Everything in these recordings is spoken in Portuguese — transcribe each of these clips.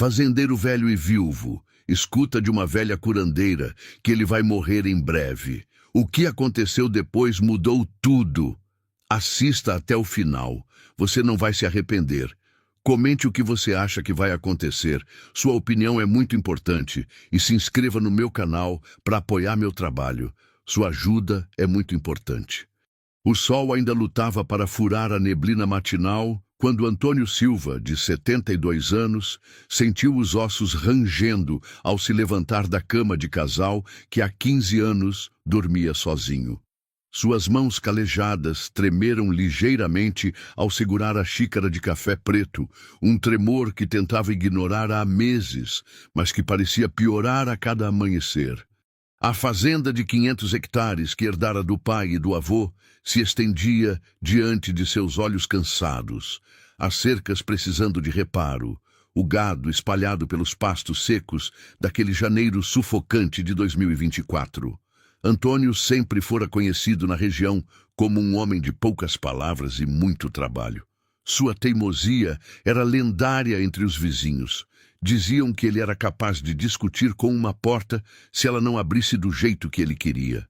Fazendeiro velho e viúvo, escuta de uma velha curandeira que ele vai morrer em breve. O que aconteceu depois mudou tudo. Assista até o final. Você não vai se arrepender. Comente o que você acha que vai acontecer. Sua opinião é muito importante. E se inscreva no meu canal para apoiar meu trabalho. Sua ajuda é muito importante. O sol ainda lutava para furar a neblina matinal quando Antônio Silva, de 72 anos, sentiu os ossos rangendo ao se levantar da cama de casal que há 15 anos dormia sozinho. Suas mãos calejadas tremeram ligeiramente ao segurar a xícara de café preto, um tremor que tentava ignorar há meses, mas que parecia piorar a cada amanhecer. A fazenda de 500 hectares que herdara do pai e do avô se estendia diante de seus olhos cansados, as cercas precisando de reparo, o gado espalhado pelos pastos secos daquele janeiro sufocante de 2024. Antônio sempre fora conhecido na região como um homem de poucas palavras e muito trabalho. Sua teimosia era lendária entre os vizinhos. Diziam que ele era capaz de discutir com uma porta se ela não abrisse do jeito que ele queria.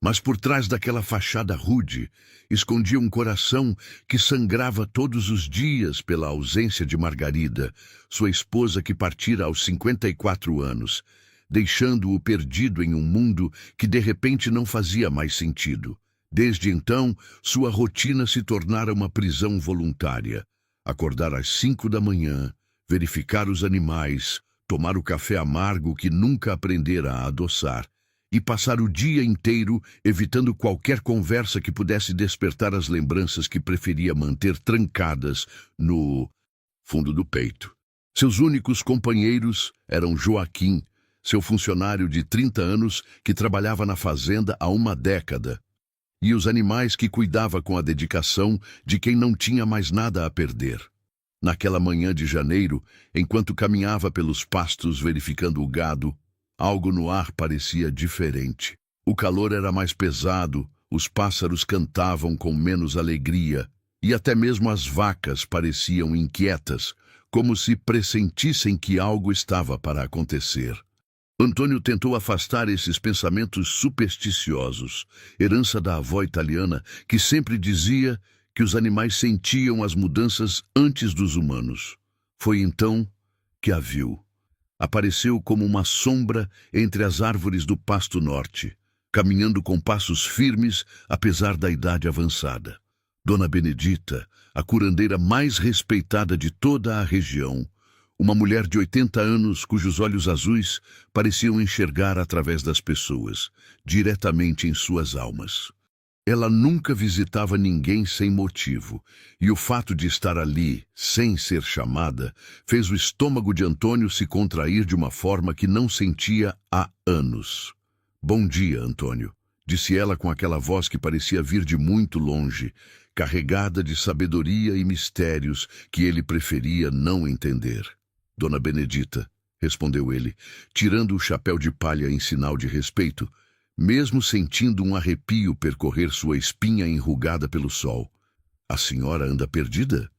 Mas por trás daquela fachada rude, escondia um coração que sangrava todos os dias pela ausência de Margarida, sua esposa que partira aos 54 anos, deixando-o perdido em um mundo que de repente não fazia mais sentido. Desde então, sua rotina se tornara uma prisão voluntária. Acordar às 5 da manhã, verificar os animais, tomar o café amargo que nunca aprendera a adoçar, e passar o dia inteiro evitando qualquer conversa que pudesse despertar as lembranças que preferia manter trancadas no fundo do peito. Seus únicos companheiros eram Joaquim, seu funcionário de 30 anos que trabalhava na fazenda há uma década, e os animais que cuidava com a dedicação de quem não tinha mais nada a perder. Naquela manhã de janeiro, enquanto caminhava pelos pastos verificando o gado, algo no ar parecia diferente. O calor era mais pesado, os pássaros cantavam com menos alegria, e até mesmo as vacas pareciam inquietas, como se pressentissem que algo estava para acontecer. Antônio tentou afastar esses pensamentos supersticiosos, herança da avó italiana, que sempre dizia que os animais sentiam as mudanças antes dos humanos. Foi então que a viu. Apareceu como uma sombra entre as árvores do pasto norte, caminhando com passos firmes, apesar da idade avançada. Dona Benedita, a curandeira mais respeitada de toda a região, uma mulher de 80 anos cujos olhos azuis pareciam enxergar através das pessoas, diretamente em suas almas. Ela nunca visitava ninguém sem motivo, e o fato de estar ali, sem ser chamada, fez o estômago de Antônio se contrair de uma forma que não sentia há anos. "Bom dia, Antônio", disse ela com aquela voz que parecia vir de muito longe, carregada de sabedoria e mistérios que ele preferia não entender. "Dona Benedita", respondeu ele, tirando o chapéu de palha em sinal de respeito, mesmo sentindo um arrepio percorrer sua espinha enrugada pelo sol. "A senhora anda perdida?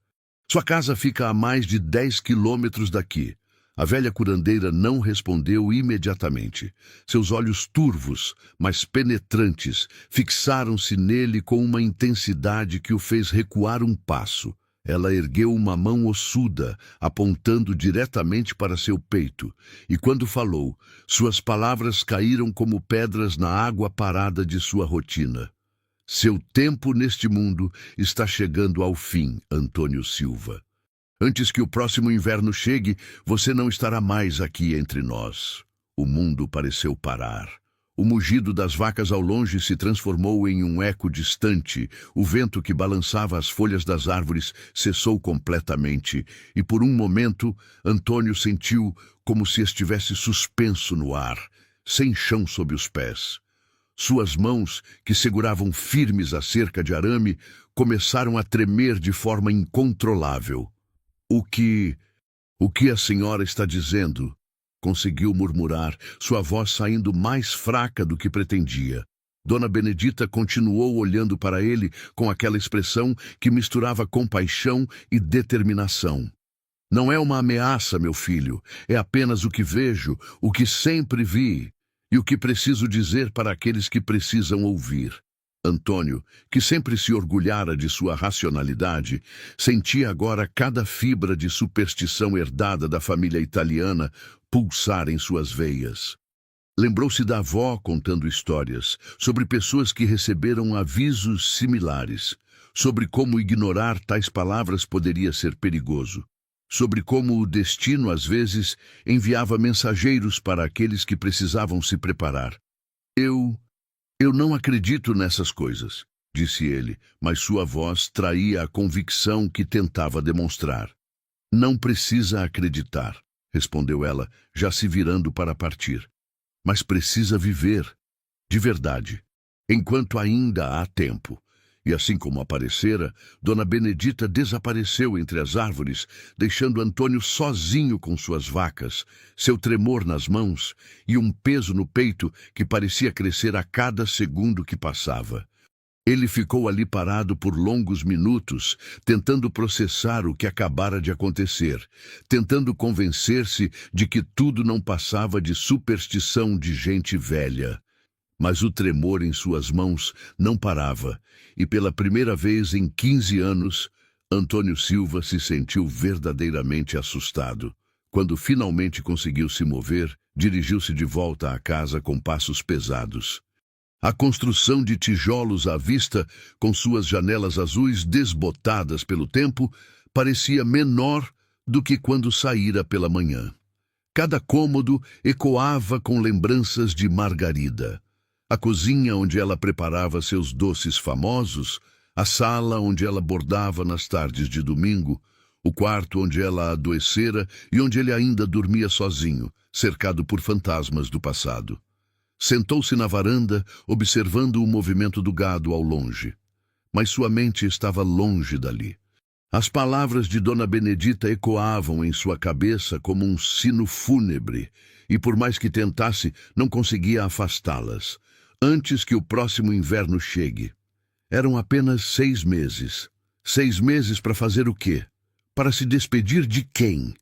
Sua casa fica a mais de 10 quilômetros daqui." A velha curandeira não respondeu imediatamente. Seus olhos turvos, mas penetrantes, fixaram-se nele com uma intensidade que o fez recuar um passo. Ela ergueu uma mão ossuda, apontando diretamente para seu peito, e quando falou, suas palavras caíram como pedras na água parada de sua rotina. "Seu tempo neste mundo está chegando ao fim, Antônio Silva. Antes que o próximo inverno chegue, você não estará mais aqui entre nós." O mundo pareceu parar. O mugido das vacas ao longe se transformou em um eco distante, o vento que balançava as folhas das árvores cessou completamente, e por um momento Antônio sentiu como se estivesse suspenso no ar, sem chão sob os pés. Suas mãos, que seguravam firmes a cerca de arame, começaram a tremer de forma incontrolável. O que a senhora está dizendo?" conseguiu murmurar, sua voz saindo mais fraca do que pretendia. Dona Benedita continuou olhando para ele com aquela expressão que misturava compaixão e determinação. Não é uma ameaça, meu filho. É apenas o que vejo, o que sempre vi e o que preciso dizer para aqueles que precisam ouvir. Antônio, que sempre se orgulhara de sua racionalidade, sentia agora cada fibra de superstição herdada da família italiana pulsar em suas veias. Lembrou-se da avó contando histórias sobre pessoas que receberam avisos similares, sobre como ignorar tais palavras poderia ser perigoso, sobre como o destino às vezes enviava mensageiros para aqueles que precisavam se preparar. Eu não acredito nessas coisas, disse ele, mas sua voz traía a convicção que tentava demonstrar. Não precisa acreditar, respondeu ela, já se virando para partir. Mas precisa viver, de verdade, enquanto ainda há tempo. E assim como aparecera, Dona Benedita desapareceu entre as árvores, deixando Antônio sozinho com suas vacas, seu tremor nas mãos e um peso no peito que parecia crescer a cada segundo que passava. Ele ficou ali parado por longos minutos, tentando processar o que acabara de acontecer, tentando convencer-se de que tudo não passava de superstição de gente velha. Mas o tremor em suas mãos não parava, e pela primeira vez em 15 anos, Antônio Silva se sentiu verdadeiramente assustado. Quando finalmente conseguiu se mover, dirigiu-se de volta à casa com passos pesados. A construção de tijolos à vista, com suas janelas azuis desbotadas pelo tempo, parecia menor do que quando saíra pela manhã. Cada cômodo ecoava com lembranças de Margarida. A cozinha onde ela preparava seus doces famosos, a sala onde ela bordava nas tardes de domingo, o quarto onde ela adoecera e onde ele ainda dormia sozinho, cercado por fantasmas do passado. Sentou-se na varanda, observando o movimento do gado ao longe. Mas sua mente estava longe dali. As palavras de Dona Benedita ecoavam em sua cabeça como um sino fúnebre, e por mais que tentasse, não conseguia afastá-las. Antes que o próximo inverno chegue. Eram apenas 6 meses. 6 meses para fazer o quê? Para se despedir de quem?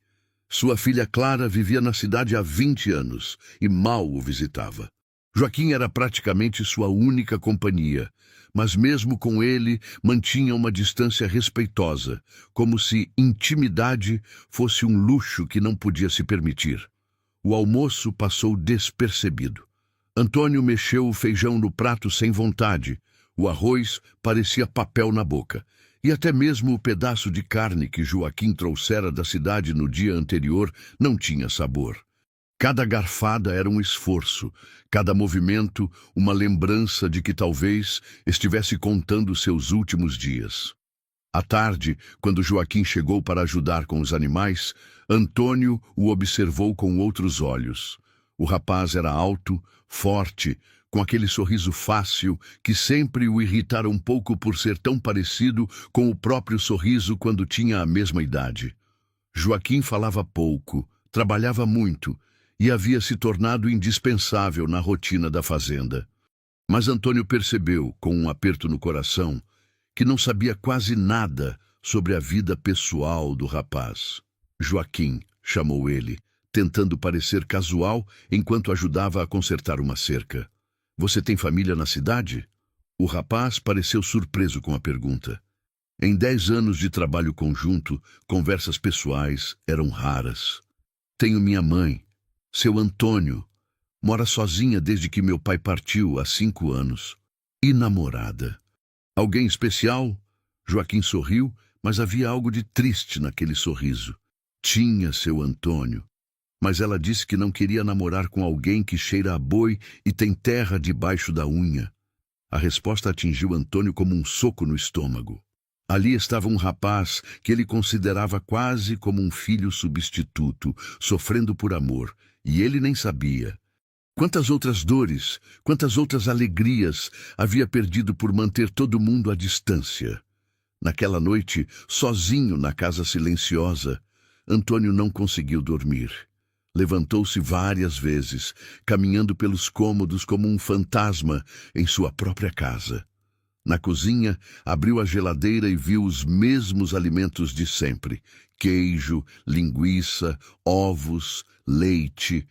Sua filha Clara vivia na cidade há 20 anos e mal o visitava. Joaquim era praticamente sua única companhia, mas mesmo com ele mantinha uma distância respeitosa, como se intimidade fosse um luxo que não podia se permitir. O almoço passou despercebido. Antônio mexeu o feijão no prato sem vontade. O arroz parecia papel na boca. E até mesmo o pedaço de carne que Joaquim trouxera da cidade no dia anterior não tinha sabor. Cada garfada era um esforço, cada movimento uma lembrança de que talvez estivesse contando seus últimos dias. À tarde, quando Joaquim chegou para ajudar com os animais, Antônio o observou com outros olhos. O rapaz era alto, forte, com aquele sorriso fácil que sempre o irritara um pouco por ser tão parecido com o próprio sorriso quando tinha a mesma idade. Joaquim falava pouco, trabalhava muito e havia se tornado indispensável na rotina da fazenda. Mas Antônio percebeu, com um aperto no coração, que não sabia quase nada sobre a vida pessoal do rapaz. Joaquim, chamou ele, tentando parecer casual enquanto ajudava a consertar uma cerca. Você tem família na cidade? O rapaz pareceu surpreso com a pergunta. Em 10 anos de trabalho conjunto, conversas pessoais eram raras. Tenho minha mãe, seu Antônio. Mora sozinha desde que meu pai partiu há 5 anos. E namorada. Alguém especial? Joaquim sorriu, mas havia algo de triste naquele sorriso. Tinha seu Antônio. Mas ela disse que não queria namorar com alguém que cheira a boi e tem terra debaixo da unha. A resposta atingiu Antônio como um soco no estômago. Ali estava um rapaz que ele considerava quase como um filho substituto, sofrendo por amor, e ele nem sabia. Quantas outras dores, quantas outras alegrias havia perdido por manter todo mundo à distância. Naquela noite, sozinho na casa silenciosa, Antônio não conseguiu dormir. Levantou-se várias vezes, caminhando pelos cômodos como um fantasma em sua própria casa. Na cozinha, abriu a geladeira e viu os mesmos alimentos de sempre: queijo, linguiça, ovos, leite.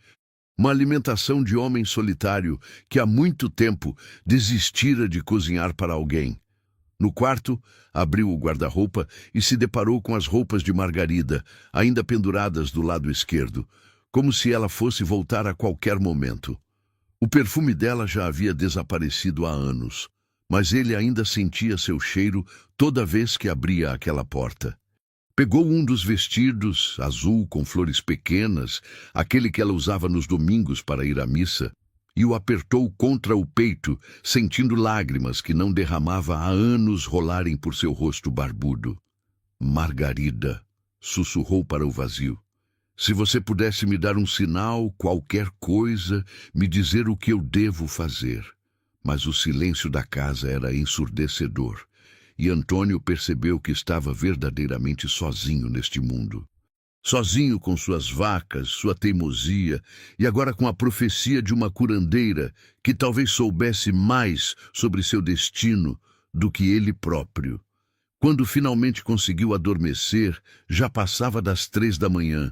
Uma alimentação de homem solitário que há muito tempo desistira de cozinhar para alguém. No quarto, abriu o guarda-roupa e se deparou com as roupas de Margarida, ainda penduradas do lado esquerdo, como se ela fosse voltar a qualquer momento. O perfume dela já havia desaparecido há anos, mas ele ainda sentia seu cheiro toda vez que abria aquela porta. Pegou um dos vestidos, azul com flores pequenas, aquele que ela usava nos domingos para ir à missa, e o apertou contra o peito, sentindo lágrimas que não derramava há anos rolarem por seu rosto barbudo. Margarida, sussurrou para o vazio. Se você pudesse me dar um sinal, qualquer coisa, me dizer o que eu devo fazer. Mas o silêncio da casa era ensurdecedor, e Antônio percebeu que estava verdadeiramente sozinho neste mundo. Sozinho com suas vacas, sua teimosia, e agora com a profecia de uma curandeira que talvez soubesse mais sobre seu destino do que ele próprio. Quando finalmente conseguiu adormecer, já passava das 3 da manhã,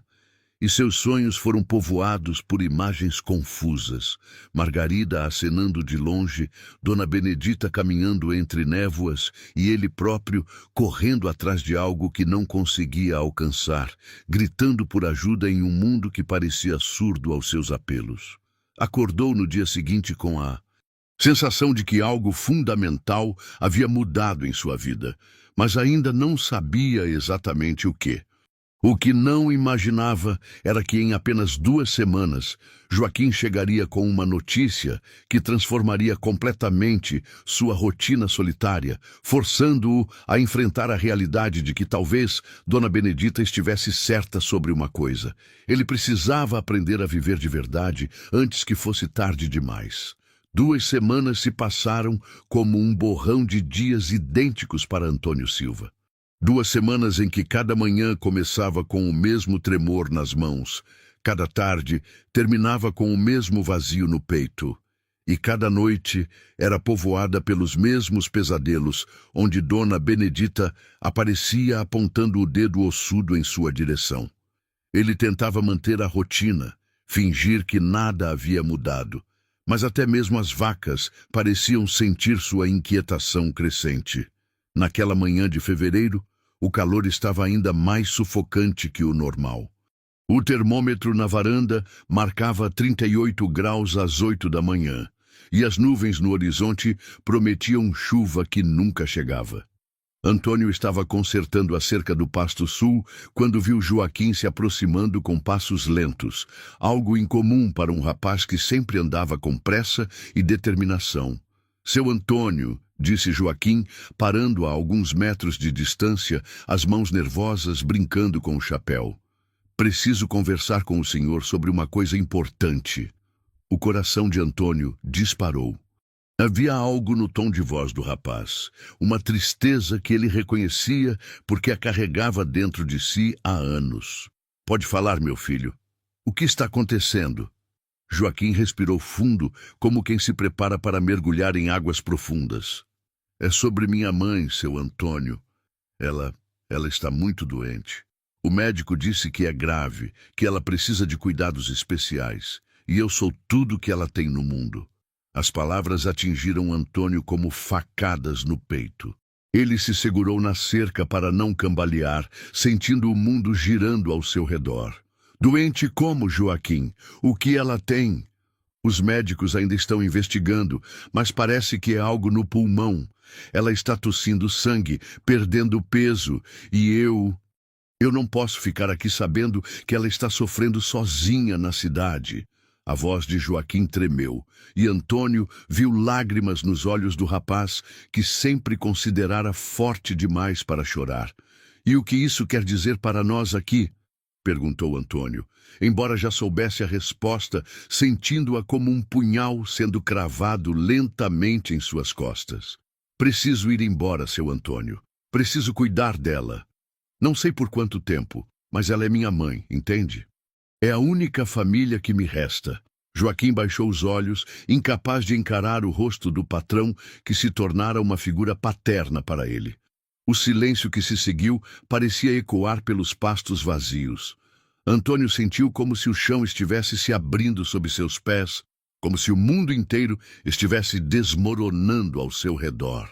e seus sonhos foram povoados por imagens confusas. Margarida acenando de longe, Dona Benedita caminhando entre névoas e ele próprio correndo atrás de algo que não conseguia alcançar, gritando por ajuda em um mundo que parecia surdo aos seus apelos. Acordou no dia seguinte com a sensação de que algo fundamental havia mudado em sua vida, mas ainda não sabia exatamente o quê. O que não imaginava era que em apenas 2 semanas, Joaquim chegaria com uma notícia que transformaria completamente sua rotina solitária, forçando-o a enfrentar a realidade de que talvez Dona Benedita estivesse certa sobre uma coisa. Ele precisava aprender a viver de verdade antes que fosse tarde demais. 2 semanas se passaram como um borrão de dias idênticos para Antônio Silva. 2 semanas em que cada manhã começava com o mesmo tremor nas mãos, cada tarde terminava com o mesmo vazio no peito, e cada noite era povoada pelos mesmos pesadelos, onde Dona Benedita aparecia apontando o dedo ossudo em sua direção. Ele tentava manter a rotina, fingir que nada havia mudado, mas até mesmo as vacas pareciam sentir sua inquietação crescente. Naquela manhã de fevereiro, o calor estava ainda mais sufocante que o normal. O termômetro na varanda marcava 38 graus às 8 da manhã, e as nuvens no horizonte prometiam chuva que nunca chegava. Antônio estava consertando a cerca do pasto sul quando viu Joaquim se aproximando com passos lentos, algo incomum para um rapaz que sempre andava com pressa e determinação. Seu Antônio, disse Joaquim, parando a alguns metros de distância, as mãos nervosas brincando com o chapéu. Preciso conversar com o senhor sobre uma coisa importante. O coração de Antônio disparou. Havia algo no tom de voz do rapaz, uma tristeza que ele reconhecia porque a carregava dentro de si há anos. Pode falar, meu filho. O que está acontecendo? Joaquim respirou fundo, como quem se prepara para mergulhar em águas profundas. É sobre minha mãe, seu Antônio. Ela está muito doente. O médico disse que é grave, que ela precisa de cuidados especiais, e eu sou tudo que ela tem no mundo. As palavras atingiram Antônio como facadas no peito. Ele se segurou na cerca para não cambalear, sentindo o mundo girando ao seu redor. Doente como, Joaquim? O que ela tem? Os médicos ainda estão investigando, mas parece que é algo no pulmão. Ela está tossindo sangue, perdendo peso, e eu não posso ficar aqui sabendo que ela está sofrendo sozinha na cidade. A voz de Joaquim tremeu, e Antônio viu lágrimas nos olhos do rapaz, que sempre considerara forte demais para chorar. E o que isso quer dizer para nós aqui? Perguntou Antônio, embora já soubesse a resposta, sentindo-a como um punhal sendo cravado lentamente em suas costas. Preciso ir embora, seu Antônio. Preciso cuidar dela. Não sei por quanto tempo, mas ela é minha mãe, entende? É a única família que me resta. Joaquim baixou os olhos, incapaz de encarar o rosto do patrão, que se tornara uma figura paterna para ele. O silêncio que se seguiu parecia ecoar pelos pastos vazios. Antônio sentiu como se o chão estivesse se abrindo sob seus pés, como se o mundo inteiro estivesse desmoronando ao seu redor.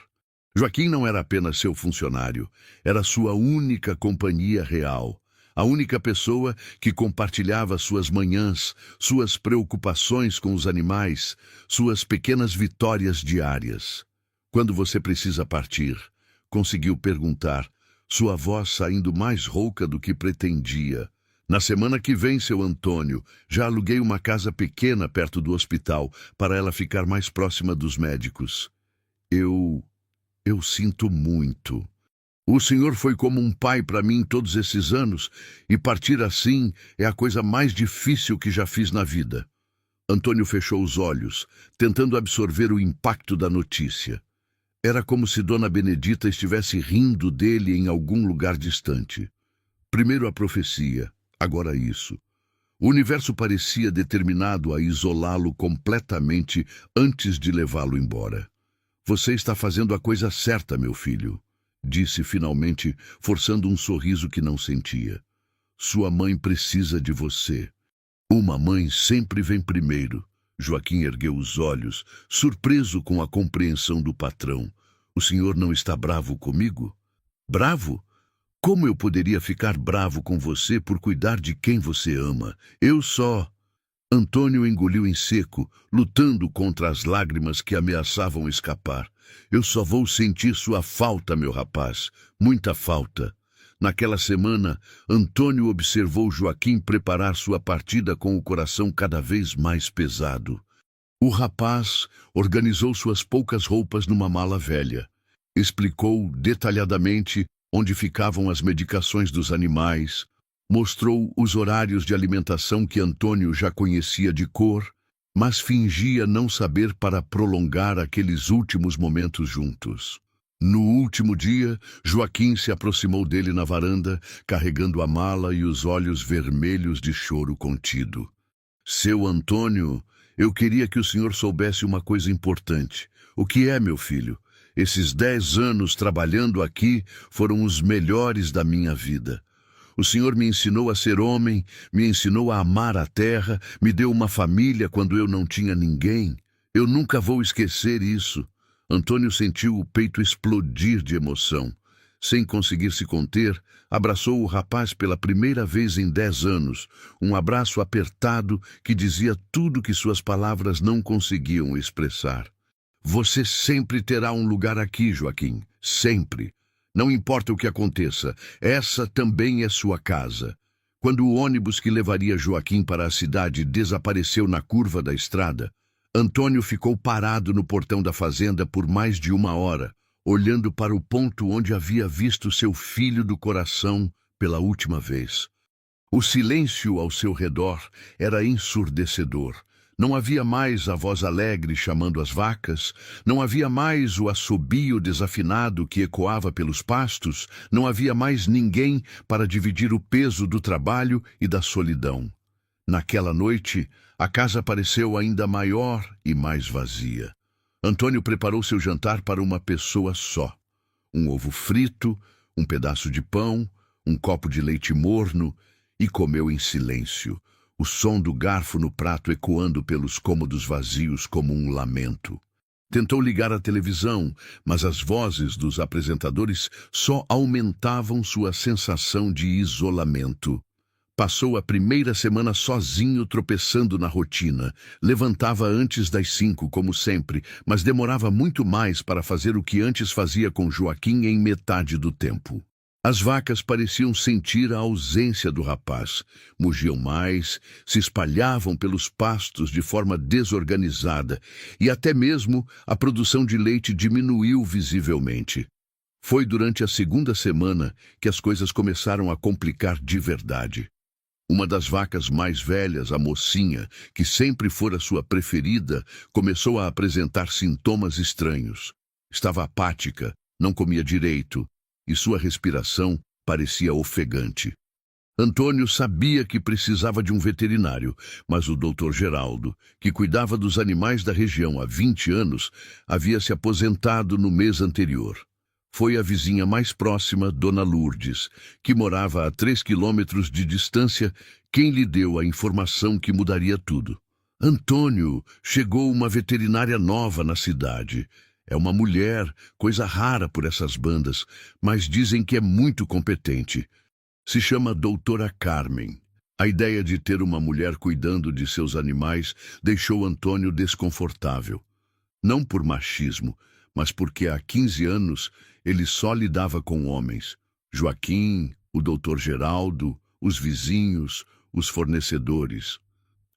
Joaquim não era apenas seu funcionário, era sua única companhia real. A única pessoa que compartilhava suas manhãs, suas preocupações com os animais, suas pequenas vitórias diárias. Quando você precisa partir? Conseguiu perguntar, sua voz saindo mais rouca do que pretendia. Na semana que vem, seu Antônio, já aluguei uma casa pequena perto do hospital para ela ficar mais próxima dos médicos. Eu sinto muito. O senhor foi como um pai para mim todos esses anos, e partir assim é a coisa mais difícil que já fiz na vida. Antônio fechou os olhos, tentando absorver o impacto da notícia. Era como se Dona Benedita estivesse rindo dele em algum lugar distante. Primeiro a profecia, agora isso. O universo parecia determinado a isolá-lo completamente antes de levá-lo embora. Você está fazendo a coisa certa, meu filho, disse finalmente, forçando um sorriso que não sentia. Sua mãe precisa de você. Uma mãe sempre vem primeiro. Joaquim ergueu os olhos, surpreso com a compreensão do patrão. O senhor não está bravo comigo? Bravo? Como eu poderia ficar bravo com você por cuidar de quem você ama? Eu só... Antônio engoliu em seco, lutando contra as lágrimas que ameaçavam escapar. Eu só vou sentir sua falta, meu rapaz. Muita falta. Naquela semana, Antônio observou Joaquim preparar sua partida com o coração cada vez mais pesado. O rapaz organizou suas poucas roupas numa mala velha. Explicou detalhadamente onde ficavam as medicações dos animais, mostrou os horários de alimentação que Antônio já conhecia de cor, mas fingia não saber para prolongar aqueles últimos momentos juntos. No último dia, Joaquim se aproximou dele na varanda, carregando a mala e os olhos vermelhos de choro contido. Seu Antônio, eu queria que o senhor soubesse uma coisa importante. O que é, meu filho? Esses 10 anos trabalhando aqui foram os melhores da minha vida. O senhor me ensinou a ser homem, me ensinou a amar a terra, me deu uma família quando eu não tinha ninguém. Eu nunca vou esquecer isso. Antônio sentiu o peito explodir de emoção. Sem conseguir se conter, abraçou o rapaz pela primeira vez em 10 anos, um abraço apertado que dizia tudo que suas palavras não conseguiam expressar. Você sempre terá um lugar aqui, Joaquim, sempre. Não importa o que aconteça, essa também é sua casa. Quando o ônibus que levaria Joaquim para a cidade desapareceu na curva da estrada, Antônio ficou parado no portão da fazenda por mais de 1 hora, olhando para o ponto onde havia visto seu filho do coração pela última vez. O silêncio ao seu redor era ensurdecedor. Não havia mais a voz alegre chamando as vacas, não havia mais o assobio desafinado que ecoava pelos pastos, não havia mais ninguém para dividir o peso do trabalho e da solidão. Naquela noite, a casa pareceu ainda maior e mais vazia. Antônio preparou seu jantar para uma pessoa só. Um ovo frito, um pedaço de pão, um copo de leite morno, e comeu em silêncio, o som do garfo no prato ecoando pelos cômodos vazios como um lamento. Tentou ligar a televisão, mas as vozes dos apresentadores só aumentavam sua sensação de isolamento. Passou a primeira semana sozinho, tropeçando na rotina. Levantava antes das 5, como sempre, mas demorava muito mais para fazer o que antes fazia com Joaquim em metade do tempo. As vacas pareciam sentir a ausência do rapaz. Mugiam mais, se espalhavam pelos pastos de forma desorganizada, e até mesmo a produção de leite diminuiu visivelmente. Foi durante a segunda semana que as coisas começaram a complicar de verdade. Uma das vacas mais velhas, a mocinha, que sempre fora sua preferida, começou a apresentar sintomas estranhos. Estava apática, não comia direito, e sua respiração parecia ofegante. Antônio sabia que precisava de um veterinário, mas o doutor Geraldo, que cuidava dos animais da região há 20 anos, havia se aposentado no mês anterior. Foi a vizinha mais próxima, Dona Lourdes, que morava a 3 quilômetros de distância, quem lhe deu a informação que mudaria tudo. Antônio, chegou uma veterinária nova na cidade. É uma mulher, coisa rara por essas bandas, mas dizem que é muito competente. Se chama Doutora Carmen. A ideia de ter uma mulher cuidando de seus animais deixou Antônio desconfortável. Não por machismo, mas porque há 15 anos ele só lidava com homens. Joaquim, o doutor Geraldo, os vizinhos, os fornecedores.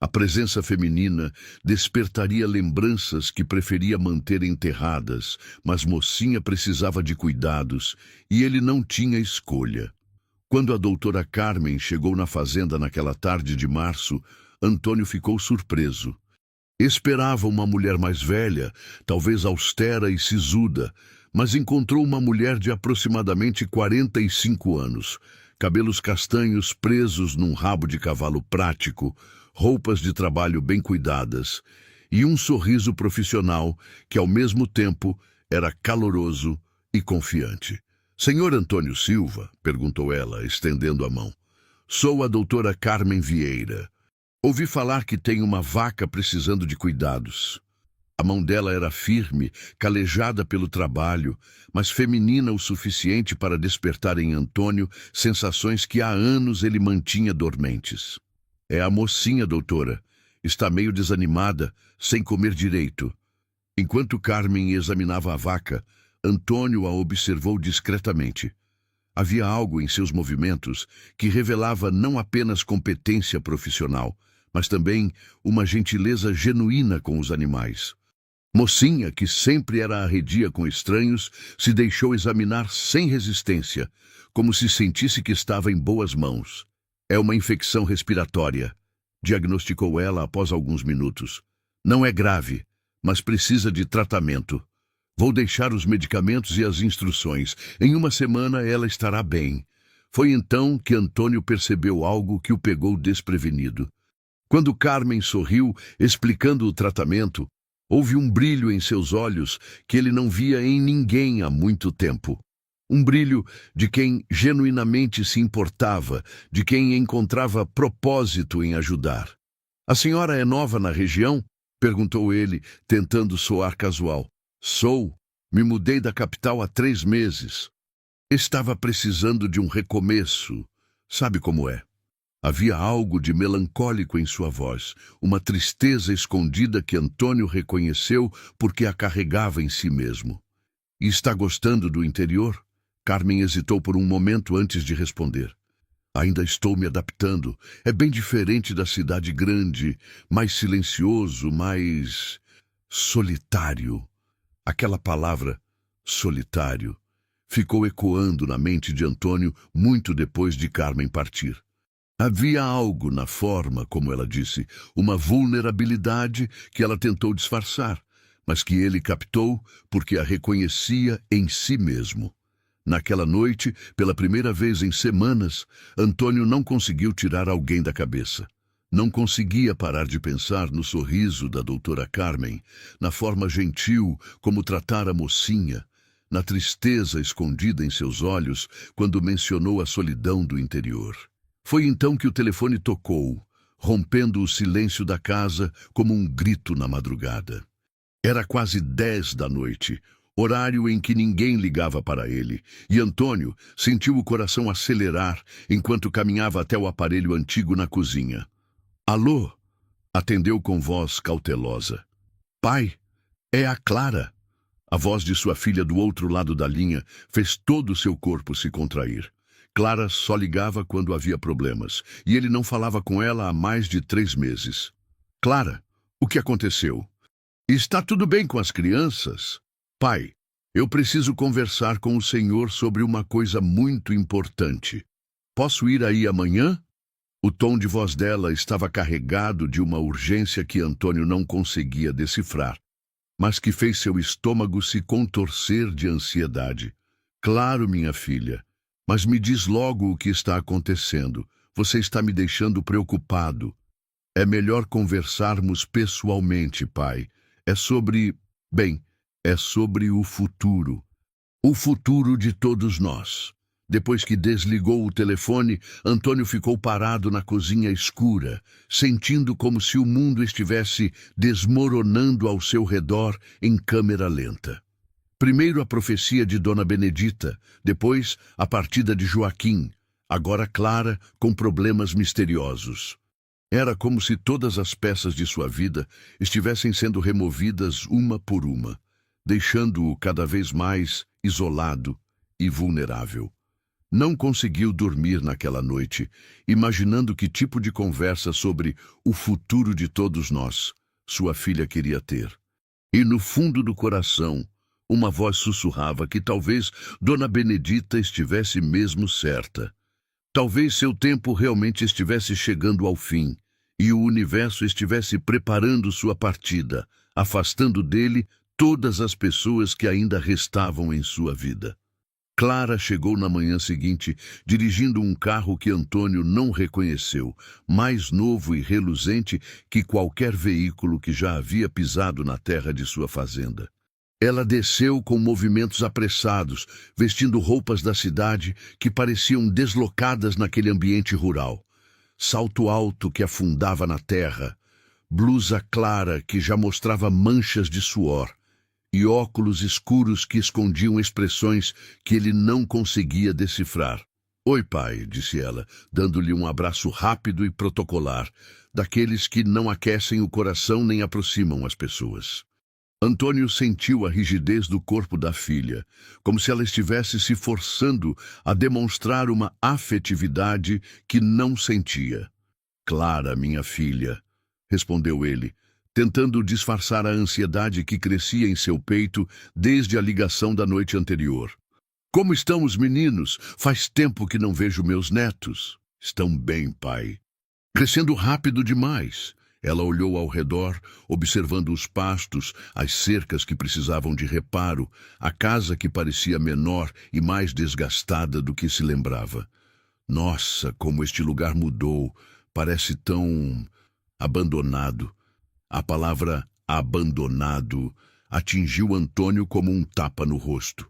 A presença feminina despertaria lembranças que preferia manter enterradas, mas mocinha precisava de cuidados e ele não tinha escolha. Quando a doutora Carmen chegou na fazenda naquela tarde de março, Antônio ficou surpreso. Esperava uma mulher mais velha, talvez austera e sisuda, mas encontrou uma mulher de aproximadamente 45 anos, cabelos castanhos presos num rabo de cavalo prático, roupas de trabalho bem cuidadas e um sorriso profissional que, ao mesmo tempo, era caloroso e confiante. Senhor Antônio Silva? Perguntou ela, estendendo a mão. Sou a doutora Carmen Vieira. Ouvi falar que tem uma vaca precisando de cuidados. A mão dela era firme, calejada pelo trabalho, mas feminina o suficiente para despertar em Antônio sensações que há anos ele mantinha dormentes. É a mocinha, doutora. Está meio desanimada, sem comer direito. Enquanto Carmen examinava a vaca, Antônio a observou discretamente. Havia algo em seus movimentos que revelava não apenas competência profissional, mas também uma gentileza genuína com os animais. Mocinha, que sempre era arredia com estranhos, se deixou examinar sem resistência, como se sentisse que estava em boas mãos. É uma infecção respiratória, diagnosticou ela após alguns minutos. Não é grave, mas precisa de tratamento. Vou deixar os medicamentos e as instruções. Em uma semana ela estará bem. Foi então que Antônio percebeu algo que o pegou desprevenido. Quando Carmen sorriu, explicando o tratamento, houve um brilho em seus olhos que ele não via em ninguém há muito tempo. Um brilho de quem genuinamente se importava, de quem encontrava propósito em ajudar. A senhora é nova na região? Perguntou ele, tentando soar casual. Sou. Me mudei da capital há 3 meses. Estava precisando de um recomeço. Sabe como é? Havia algo de melancólico em sua voz, uma tristeza escondida que Antônio reconheceu porque a carregava em si mesmo. E está gostando do interior? Carmen hesitou por um momento antes de responder. Ainda estou me adaptando. É bem diferente da cidade grande, mais silencioso, mais solitário. Aquela palavra, solitário, ficou ecoando na mente de Antônio muito depois de Carmen partir. Havia algo na forma, como ela disse, uma vulnerabilidade que ela tentou disfarçar, mas que ele captou porque a reconhecia em si mesmo. Naquela noite, pela primeira vez em semanas, Antônio não conseguiu tirar alguém da cabeça. Não conseguia parar de pensar no sorriso da doutora Carmen, na forma gentil como tratara a mocinha, na tristeza escondida em seus olhos quando mencionou a solidão do interior. Foi então que o telefone tocou, rompendo o silêncio da casa como um grito na madrugada. Era quase 10 da noite, horário em que ninguém ligava para ele, e Antônio sentiu o coração acelerar enquanto caminhava até o aparelho antigo na cozinha. Alô? Atendeu com voz cautelosa. Pai, é a Clara. A voz de sua filha do outro lado da linha fez todo o seu corpo se contrair. Clara só ligava quando havia problemas, e ele não falava com ela há mais de 3 meses. Clara, o que aconteceu? Está tudo bem com as crianças? Pai, eu preciso conversar com o senhor sobre uma coisa muito importante. Posso ir aí amanhã? O tom de voz dela estava carregado de uma urgência que Antônio não conseguia decifrar, mas que fez seu estômago se contorcer de ansiedade. Claro, minha filha, mas me diz logo o que está acontecendo. Você está me deixando preocupado. É melhor conversarmos pessoalmente, pai. É sobre... Bem, é sobre o futuro. O futuro de todos nós. Depois que desligou o telefone, Antônio ficou parado na cozinha escura, sentindo como se o mundo estivesse desmoronando ao seu redor em câmera lenta. Primeiro a profecia de Dona Benedita, depois a partida de Joaquim, agora Clara com problemas misteriosos. Era como se todas as peças de sua vida estivessem sendo removidas uma por uma, deixando-o cada vez mais isolado e vulnerável. Não conseguiu dormir naquela noite, imaginando que tipo de conversa sobre o futuro de todos nós sua filha queria ter. E no fundo do coração, uma voz sussurrava que talvez Dona Benedita estivesse mesmo certa. Talvez seu tempo realmente estivesse chegando ao fim, e o universo estivesse preparando sua partida, afastando dele todas as pessoas que ainda restavam em sua vida. Clara chegou na manhã seguinte, dirigindo um carro que Antônio não reconheceu, mais novo e reluzente que qualquer veículo que já havia pisado na terra de sua fazenda. Ela desceu com movimentos apressados, vestindo roupas da cidade que pareciam deslocadas naquele ambiente rural. Salto alto que afundava na terra, blusa clara que já mostrava manchas de suor, e óculos escuros que escondiam expressões que ele não conseguia decifrar. "Oi, pai", disse ela, dando-lhe um abraço rápido e protocolar, daqueles que não aquecem o coração nem aproximam as pessoas. Antônio sentiu a rigidez do corpo da filha, como se ela estivesse se forçando a demonstrar uma afetividade que não sentia. "Clara, minha filha", respondeu ele, tentando disfarçar a ansiedade que crescia em seu peito desde a ligação da noite anterior. "Como estão os meninos? Faz tempo que não vejo meus netos." "Estão bem, pai." "Crescendo rápido demais." Ela olhou ao redor, observando os pastos, as cercas que precisavam de reparo, a casa que parecia menor e mais desgastada do que se lembrava. "Nossa, como este lugar mudou. Parece tão... abandonado." A palavra "abandonado" atingiu Antônio como um tapa no rosto.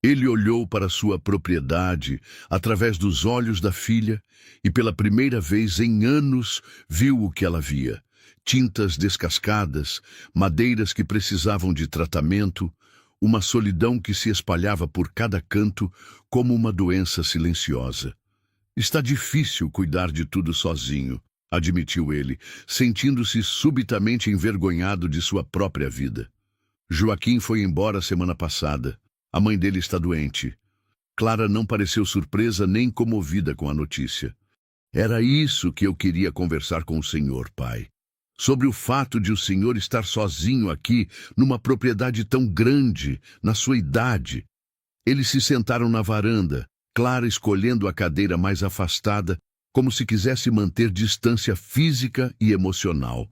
Ele olhou para sua propriedade através dos olhos da filha e pela primeira vez em anos viu o que ela via. Tintas descascadas, madeiras que precisavam de tratamento, uma solidão que se espalhava por cada canto como uma doença silenciosa. "Está difícil cuidar de tudo sozinho", admitiu ele, sentindo-se subitamente envergonhado de sua própria vida. "Joaquim foi embora semana passada. A mãe dele está doente." Clara não pareceu surpresa nem comovida com a notícia. "Era isso que eu queria conversar com o senhor, pai. Sobre o fato de o senhor estar sozinho aqui, numa propriedade tão grande, na sua idade." Eles se sentaram na varanda, Clara escolhendo a cadeira mais afastada, como se quisesse manter distância física e emocional.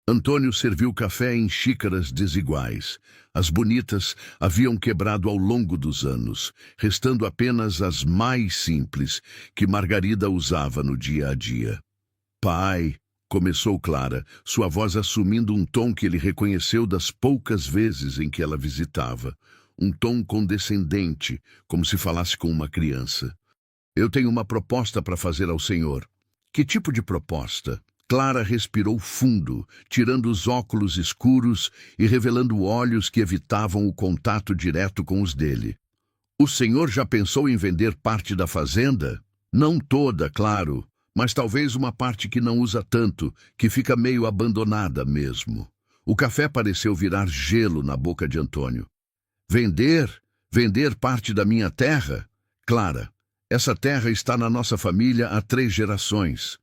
Antônio serviu café em xícaras desiguais. As bonitas haviam quebrado ao longo dos anos, restando apenas as mais simples, que Margarida usava no dia a dia. "Pai", começou Clara, sua voz assumindo um tom que ele reconheceu das poucas vezes em que ela visitava. Um tom condescendente, como se falasse com uma criança. "Eu tenho uma proposta para fazer ao senhor." "Que tipo de proposta?" Clara respirou fundo, tirando os óculos escuros e revelando olhos que evitavam o contato direto com os dele. "O senhor já pensou em vender parte da fazenda?" "Não toda, claro, mas talvez uma parte que não usa tanto, que fica meio abandonada mesmo." O café pareceu virar gelo na boca de Antônio. "Vender? Vender parte da minha terra? Clara, essa terra está na nossa família há 3 gerações.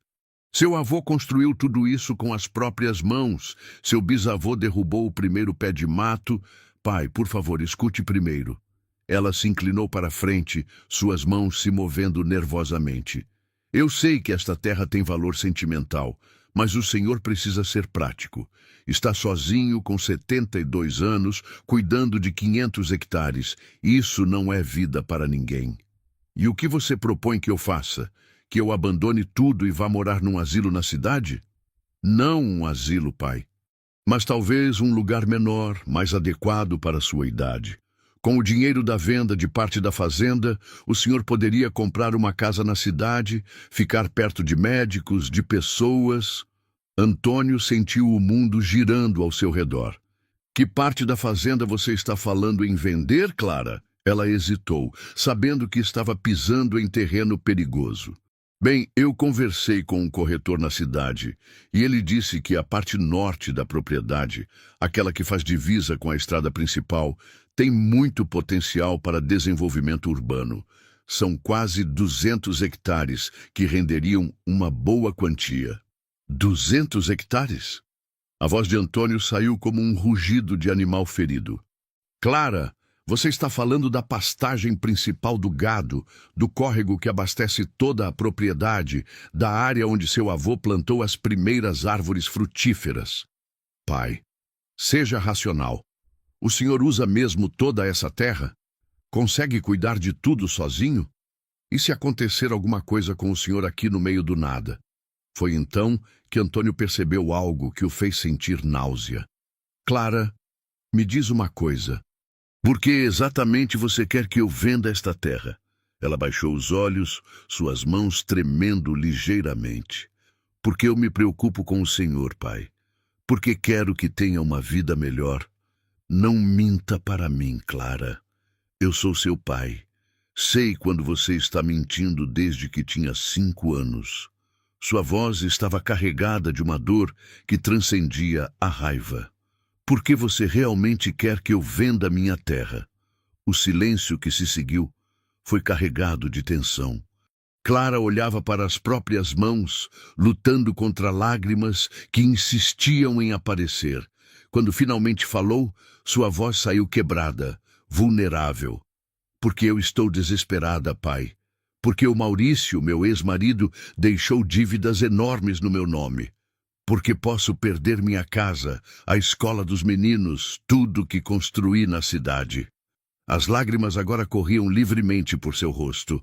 Seu avô construiu tudo isso com as próprias mãos. Seu bisavô derrubou o primeiro pé de mato. Pai, por favor, escute primeiro." Ela se inclinou para a frente, suas mãos se movendo nervosamente. "Eu sei que esta terra tem valor sentimental, mas o senhor precisa ser prático. Está sozinho com 72 anos, cuidando de 500 hectares. Isso não é vida para ninguém. E o que você propõe que eu faça? que eu abandone tudo e vá morar num asilo na cidade? Não um asilo, pai, mas talvez um lugar menor, mais adequado para a sua idade. Com o dinheiro da venda de parte da fazenda, o senhor poderia comprar uma casa na cidade, ficar perto de médicos, de pessoas. Antônio sentiu o mundo girando ao seu redor. Que parte da fazenda você está falando em vender, Clara? Ela hesitou, sabendo que estava pisando em terreno perigoso. Bem, eu conversei com um corretor na cidade e ele disse que a parte norte da propriedade, aquela que faz divisa com a estrada principal, tem muito potencial para desenvolvimento urbano. São quase 200 hectares que renderiam uma boa quantia. 200 hectares? A voz de Antônio saiu como um rugido de animal ferido. Clara, você está falando da pastagem principal do gado, do córrego que abastece toda a propriedade, da área onde seu avô plantou as primeiras árvores frutíferas. Pai, seja racional. O senhor usa mesmo toda essa terra? Consegue cuidar de tudo sozinho? E se acontecer alguma coisa com o senhor aqui no meio do nada? Foi então que Antônio percebeu algo que o fez sentir náusea. Clara, me diz uma coisa. Por que exatamente você quer que eu venda esta terra? Ela baixou os olhos, suas mãos tremendo ligeiramente. Porque eu me preocupo com o senhor, pai. Porque quero que tenha uma vida melhor. Não minta para mim, Clara. Eu sou seu pai. Sei quando você está mentindo desde que tinha 5 anos. Sua voz estava carregada de uma dor que transcendia a raiva. Por que você realmente quer que eu venda minha terra? O silêncio que se seguiu foi carregado de tensão. Clara olhava para as próprias mãos, lutando contra lágrimas que insistiam em aparecer. Quando finalmente falou, sua voz saiu quebrada, vulnerável. Porque eu estou desesperada, pai. Porque o Maurício, meu ex-marido, deixou dívidas enormes no meu nome. Porque posso perder minha casa, a escola dos meninos, tudo que construí na cidade. As lágrimas agora corriam livremente por seu rosto.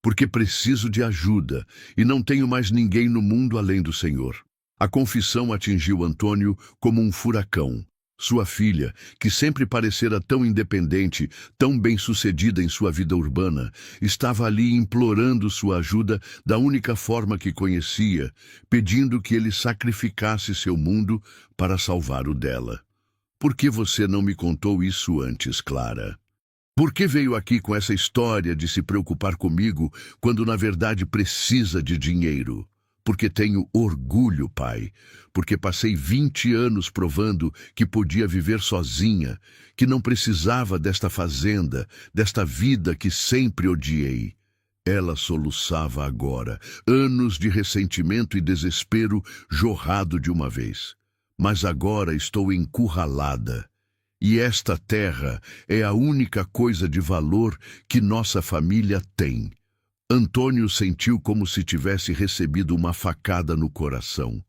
Porque preciso de ajuda e não tenho mais ninguém no mundo além do Senhor. A confissão atingiu Antônio como um furacão. Sua filha, que sempre parecera tão independente, tão bem-sucedida em sua vida urbana, estava ali implorando sua ajuda da única forma que conhecia, pedindo que ele sacrificasse seu mundo para salvar o dela. Por que você não me contou isso antes, Clara? Por que veio aqui com essa história de se preocupar comigo quando na verdade precisa de dinheiro? Porque tenho orgulho, pai. Porque passei 20 anos provando que podia viver sozinha, que não precisava desta fazenda, desta vida que sempre odiei. Ela soluçava agora, anos de ressentimento e desespero jorrado de uma vez. Mas agora estou encurralada. E esta terra é a única coisa de valor que nossa família tem. Antônio sentiu como se tivesse recebido uma facada no coração.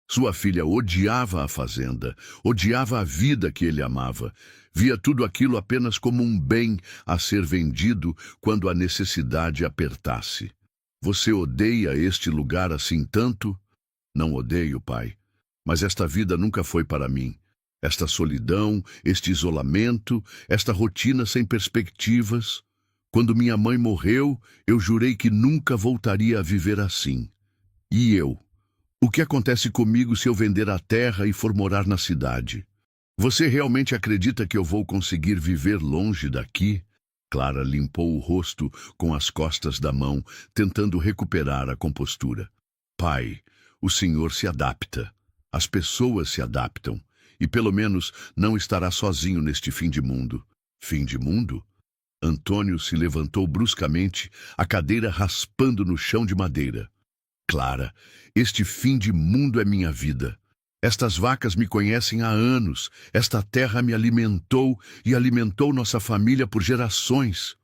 Sua filha odiava a fazenda, odiava a vida que ele amava. Via tudo aquilo apenas como um bem a ser vendido quando a necessidade apertasse. Você odeia este lugar assim tanto? Não odeio, pai. Mas esta vida nunca foi para mim. Esta solidão, este isolamento, esta rotina sem perspectivas. Quando minha mãe morreu, eu jurei que nunca voltaria a viver assim. E eu? O que acontece comigo se eu vender a terra e for morar na cidade? Você realmente acredita que eu vou conseguir viver longe daqui? Clara limpou o rosto com as costas da mão, tentando recuperar a compostura. Pai, o senhor se adapta. As pessoas se adaptam. E pelo menos não estará sozinho neste fim de mundo. Fim de mundo? Antônio se levantou bruscamente, a cadeira raspando no chão de madeira. Clara, este fim de mundo é minha vida. Estas vacas me conhecem há anos. Esta terra me alimentou e alimentou nossa família por gerações.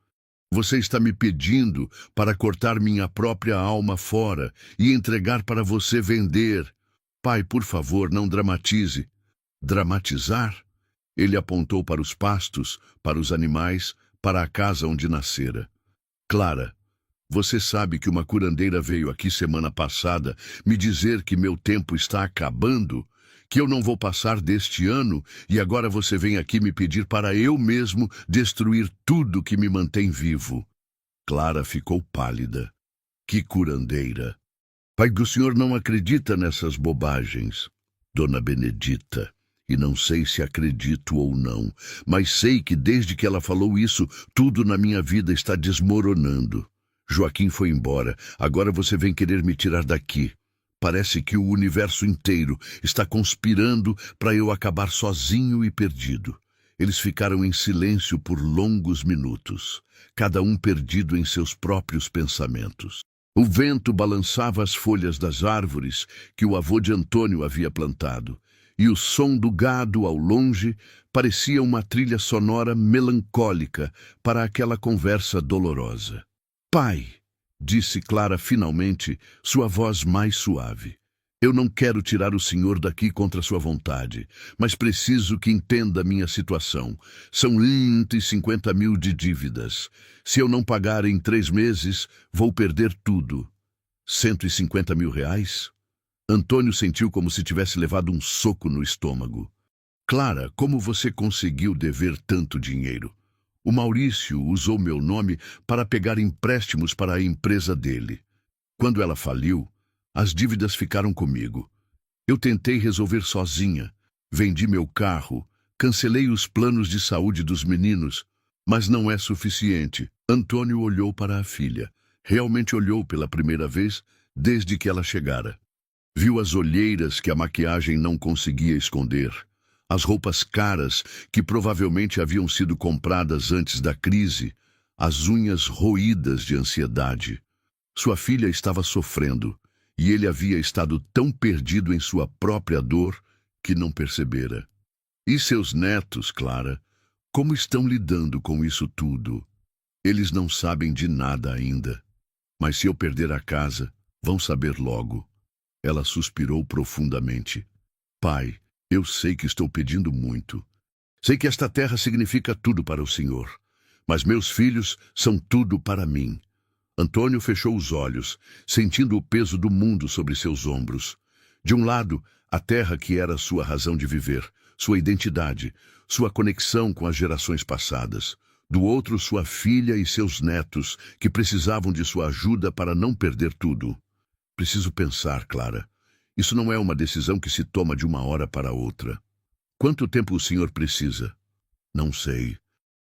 Você está me pedindo para cortar minha própria alma fora e entregar para você vender. Pai, por favor, não dramatize. Dramatizar? Ele apontou para os pastos, para os animais, para a casa onde nascera. Clara, Você sabe que uma curandeira veio aqui semana passada me dizer que meu tempo está acabando, que eu não vou passar deste ano, e agora você vem aqui me pedir para eu mesmo destruir tudo que me mantém vivo. Clara ficou pálida. Que curandeira! Pai, o senhor não acredita nessas bobagens, Dona Benedita. E não sei se acredito ou não, mas sei que desde que ela falou isso, tudo na minha vida está desmoronando. Joaquim foi embora, agora você vem querer me tirar daqui. Parece que o universo inteiro está conspirando para eu acabar sozinho e perdido. Eles ficaram em silêncio por longos minutos, cada um perdido em seus próprios pensamentos. O vento balançava as folhas das árvores que o avô de Antônio havia plantado, e o som do gado ao longe parecia uma trilha sonora melancólica para aquela conversa dolorosa. Pai, disse Clara finalmente, sua voz mais suave. Eu não quero tirar o senhor daqui contra sua vontade, mas preciso que entenda a minha situação. São 150 mil de dívidas. Se eu não pagar em 3 meses, vou perder tudo. 150 mil reais? Antônio sentiu como se tivesse levado um soco no estômago. Clara, como você conseguiu dever tanto dinheiro? O Maurício usou meu nome para pegar empréstimos para a empresa dele. Quando ela faliu, as dívidas ficaram comigo. Eu tentei resolver sozinha. Vendi meu carro, cancelei os planos de saúde dos meninos, mas não é suficiente. Antônio olhou para a filha. Realmente olhou pela primeira vez desde que ela chegara. Viu as olheiras que a maquiagem não conseguia esconder, as roupas caras que provavelmente haviam sido compradas antes da crise, as unhas roídas de ansiedade. Sua filha estava sofrendo, e ele havia estado tão perdido em sua própria dor que não percebera. E seus netos, Clara, como estão lidando com isso tudo? Eles não sabem de nada ainda, mas se eu perder a casa, vão saber logo. Ela suspirou profundamente. Pai, eu sei que estou pedindo muito. Sei que esta terra significa tudo para o senhor, mas meus filhos são tudo para mim. Antônio fechou os olhos, sentindo o peso do mundo sobre seus ombros. De um lado, a terra que era sua razão de viver, sua identidade, sua conexão com as gerações passadas. Do outro, sua filha e seus netos, que precisavam de sua ajuda para não perder tudo. Preciso pensar, Clara. Isso não é uma decisão que se toma de uma hora para outra. Quanto tempo o senhor precisa? Não sei.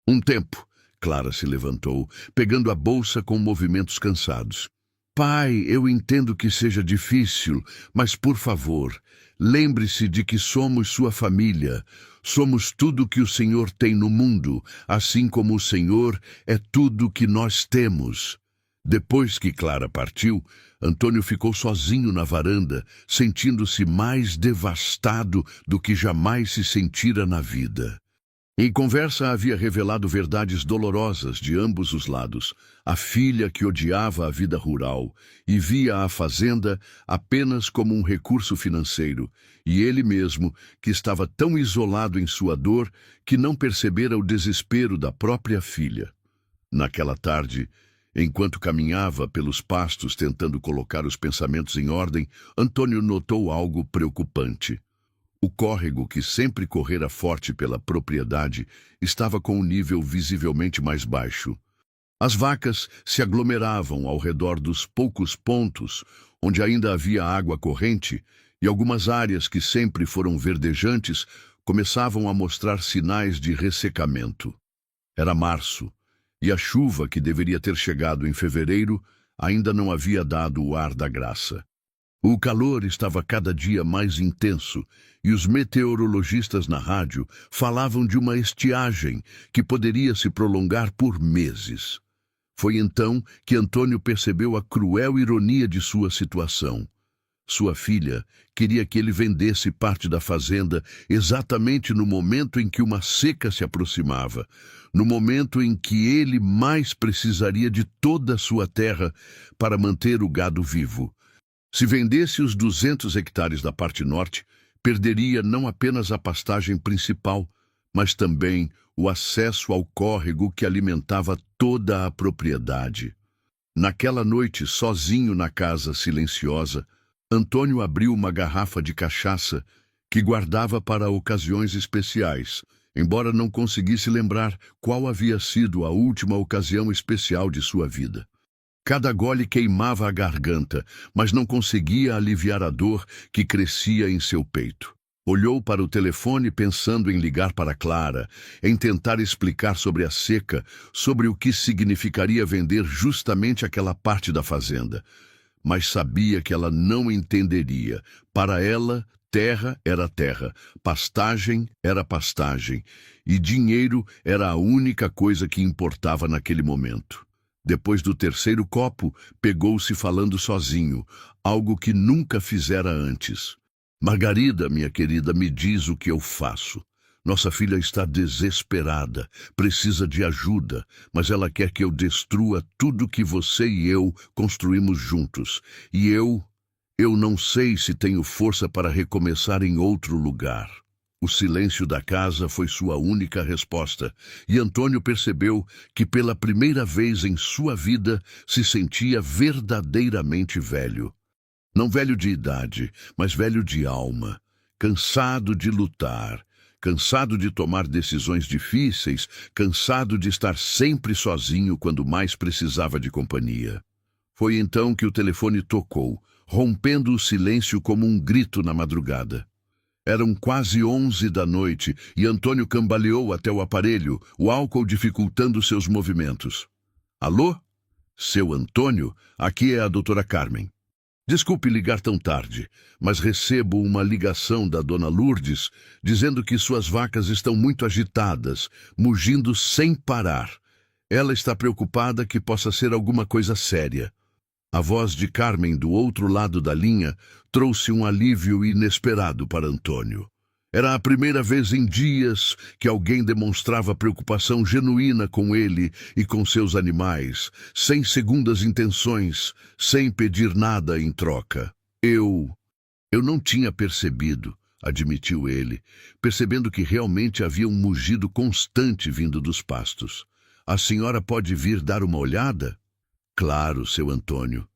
Um tempo. Clara se levantou, pegando a bolsa com movimentos cansados. Pai, eu entendo que seja difícil, mas por favor, lembre-se de que somos sua família. Somos tudo que o senhor tem no mundo, assim como o senhor é tudo que nós temos. Depois que Clara partiu, Antônio ficou sozinho na varanda, sentindo-se mais devastado do que jamais se sentira na vida. Em conversa havia revelado verdades dolorosas de ambos os lados. A filha que odiava a vida rural e via a fazenda apenas como um recurso financeiro, e ele mesmo, que estava tão isolado em sua dor que não percebera o desespero da própria filha. Naquela tarde, enquanto caminhava pelos pastos tentando colocar os pensamentos em ordem, Antônio notou algo preocupante. O córrego, que sempre correra forte pela propriedade, estava com um nível visivelmente mais baixo. As vacas se aglomeravam ao redor dos poucos pontos onde ainda havia água corrente, e algumas áreas que sempre foram verdejantes começavam a mostrar sinais de ressecamento. Era março, e a chuva, que deveria ter chegado em fevereiro, ainda não havia dado o ar da graça. O calor estava cada dia mais intenso, e os meteorologistas na rádio falavam de uma estiagem que poderia se prolongar por meses. Foi então que Antônio percebeu a cruel ironia de sua situação. Sua filha queria que ele vendesse parte da fazenda exatamente no momento em que uma seca se aproximava, no momento em que ele mais precisaria de toda a sua terra para manter o gado vivo. Se vendesse os 200 hectares da parte norte, perderia não apenas a pastagem principal, mas também o acesso ao córrego que alimentava toda a propriedade. Naquela noite, sozinho na casa silenciosa, Antônio abriu uma garrafa de cachaça que guardava para ocasiões especiais, embora não conseguisse lembrar qual havia sido a última ocasião especial de sua vida. Cada gole queimava a garganta, mas não conseguia aliviar a dor que crescia em seu peito. Olhou para o telefone pensando em ligar para Clara, em tentar explicar sobre a seca, sobre o que significaria vender justamente aquela parte da fazenda. Mas sabia que ela não entenderia. Para ela, terra era terra, pastagem era pastagem, e dinheiro era a única coisa que importava naquele momento. Depois do terceiro copo, pegou-se falando sozinho, algo que nunca fizera antes. Margarida, minha querida, me diz o que eu faço. Nossa filha está desesperada, precisa de ajuda, mas ela quer que eu destrua tudo que você e eu construímos juntos. E eu não sei se tenho força para recomeçar em outro lugar. O silêncio da casa foi sua única resposta, e Antônio percebeu que pela primeira vez em sua vida se sentia verdadeiramente velho. Não velho de idade, mas velho de alma, cansado de lutar, cansado de tomar decisões difíceis, cansado de estar sempre sozinho quando mais precisava de companhia. Foi então que o telefone tocou, rompendo o silêncio como um grito na madrugada. Eram quase 11 da noite e Antônio cambaleou até o aparelho, o álcool dificultando seus movimentos. Alô? Seu Antônio, aqui é a doutora Carmen. Desculpe ligar tão tarde, mas recebo uma ligação da dona Lourdes dizendo que suas vacas estão muito agitadas, mugindo sem parar. Ela está preocupada que possa ser alguma coisa séria. A voz de Carmen do outro lado da linha trouxe um alívio inesperado para Antônio. Era a primeira vez em dias que alguém demonstrava preocupação genuína com ele e com seus animais, sem segundas intenções, sem pedir nada em troca. Eu não tinha percebido, admitiu ele, percebendo que realmente havia um mugido constante vindo dos pastos. A senhora pode vir dar uma olhada? Claro, seu Antônio.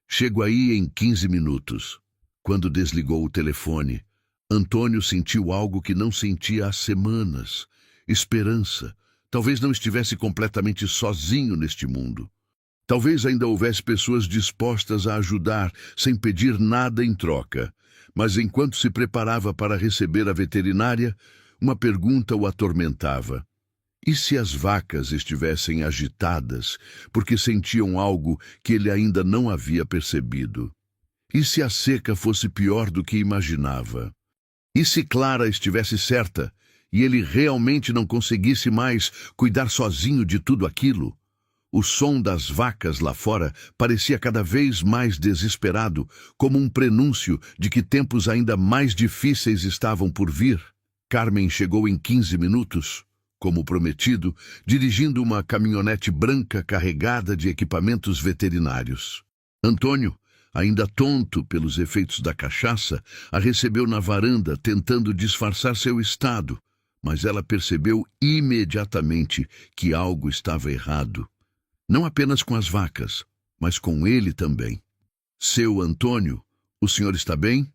Chego aí em 15 minutos. Quando desligou o telefone, Antônio sentiu algo que não sentia há semanas. Esperança. Talvez não estivesse completamente sozinho neste mundo. Talvez ainda houvesse pessoas dispostas a ajudar, sem pedir nada em troca. Mas enquanto se preparava para receber a veterinária, uma pergunta o atormentava. E se as vacas estivessem agitadas, porque sentiam algo que ele ainda não havia percebido? E se a seca fosse pior do que imaginava? E se Clara estivesse certa, e ele realmente não conseguisse mais cuidar sozinho de tudo aquilo? O som das vacas lá fora parecia cada vez mais desesperado, como um prenúncio de que tempos ainda mais difíceis estavam por vir. Carmen chegou em 15 minutos. Como prometido, dirigindo uma caminhonete branca carregada de equipamentos veterinários. Antônio, ainda tonto pelos efeitos da cachaça, a recebeu na varanda tentando disfarçar seu estado, mas ela percebeu imediatamente que algo estava errado. Não apenas com as vacas, mas com ele também. Seu Antônio, o senhor está bem?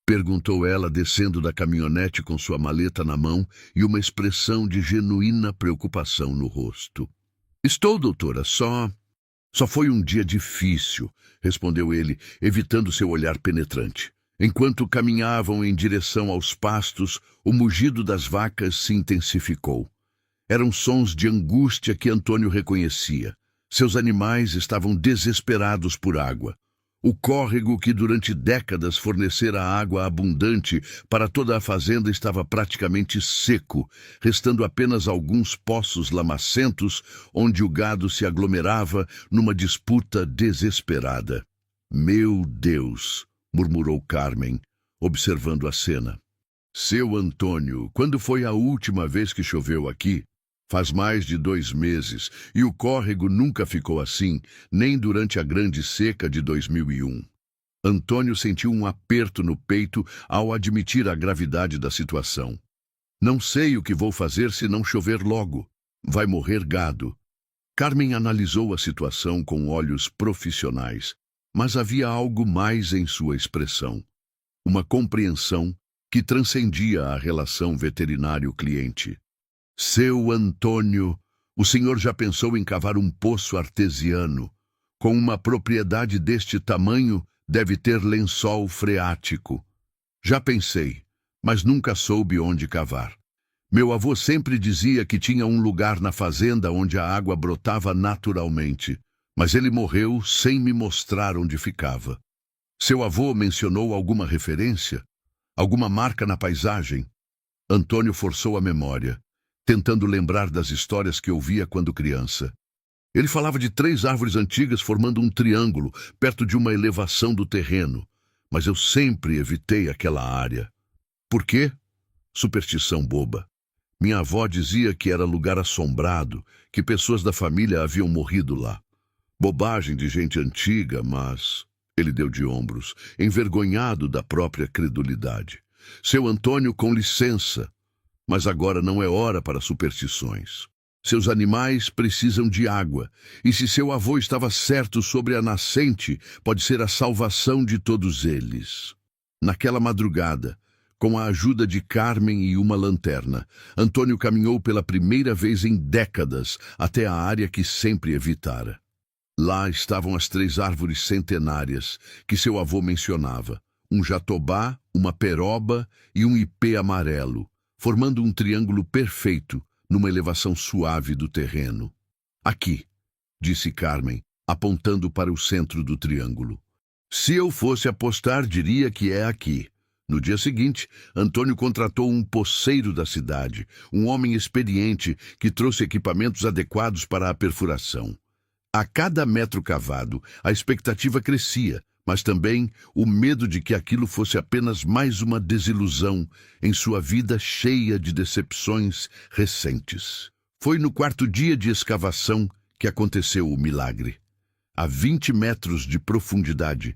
Perguntou ela, descendo da caminhonete com sua maleta na mão e uma expressão de genuína preocupação no rosto. Estou, doutora, só foi um dia difícil, respondeu ele, evitando seu olhar penetrante. Enquanto caminhavam em direção aos pastos, o mugido das vacas se intensificou. Eram sons de angústia que Antônio reconhecia. Seus animais estavam desesperados por água. O córrego que durante décadas fornecera água abundante para toda a fazenda estava praticamente seco, restando apenas alguns poços lamacentos onde o gado se aglomerava numa disputa desesperada. Meu Deus, murmurou Carmen, observando a cena. Seu Antônio, quando foi a última vez que choveu aqui? Faz mais de 2 meses, e o córrego nunca ficou assim, nem durante a grande seca de 2001. Antônio sentiu um aperto no peito ao admitir a gravidade da situação. Não sei o que vou fazer se não chover logo. Vai morrer gado. Carmen analisou a situação com olhos profissionais, mas havia algo mais em sua expressão. Uma compreensão que transcendia a relação veterinário-cliente. Seu Antônio, o senhor já pensou em cavar um poço artesiano? Com uma propriedade deste tamanho, deve ter lençol freático. Já pensei, mas nunca soube onde cavar. Meu avô sempre dizia que tinha um lugar na fazenda onde a água brotava naturalmente, mas ele morreu sem me mostrar onde ficava. Seu avô mencionou alguma referência? Alguma marca na paisagem? Antônio forçou a memória, tentando lembrar das histórias que ouvia quando criança. Ele falava de 3 árvores antigas formando um triângulo, perto de uma elevação do terreno, mas eu sempre evitei aquela área. Por quê? Superstição boba. Minha avó dizia que era lugar assombrado, que pessoas da família haviam morrido lá. Bobagem de gente antiga, mas... Ele deu de ombros, envergonhado da própria credulidade. Seu Antônio, com licença, mas agora não é hora para superstições. Seus animais precisam de água, e se seu avô estava certo sobre a nascente, pode ser a salvação de todos eles. Naquela madrugada, com a ajuda de Carmen e uma lanterna, Antônio caminhou pela primeira vez em décadas até a área que sempre evitara. Lá estavam as 3 árvores centenárias que seu avô mencionava, um jatobá, uma peroba e um ipê amarelo, formando um triângulo perfeito numa elevação suave do terreno. Aqui, disse Carmen, apontando para o centro do triângulo. Se eu fosse apostar, diria que é aqui. No dia seguinte, Antônio contratou um poceiro da cidade, um homem experiente que trouxe equipamentos adequados para a perfuração. A cada metro cavado, a expectativa crescia, mas também o medo de que aquilo fosse apenas mais uma desilusão em sua vida cheia de decepções recentes. Foi no 4º dia de escavação que aconteceu o milagre. A 20 metros de profundidade,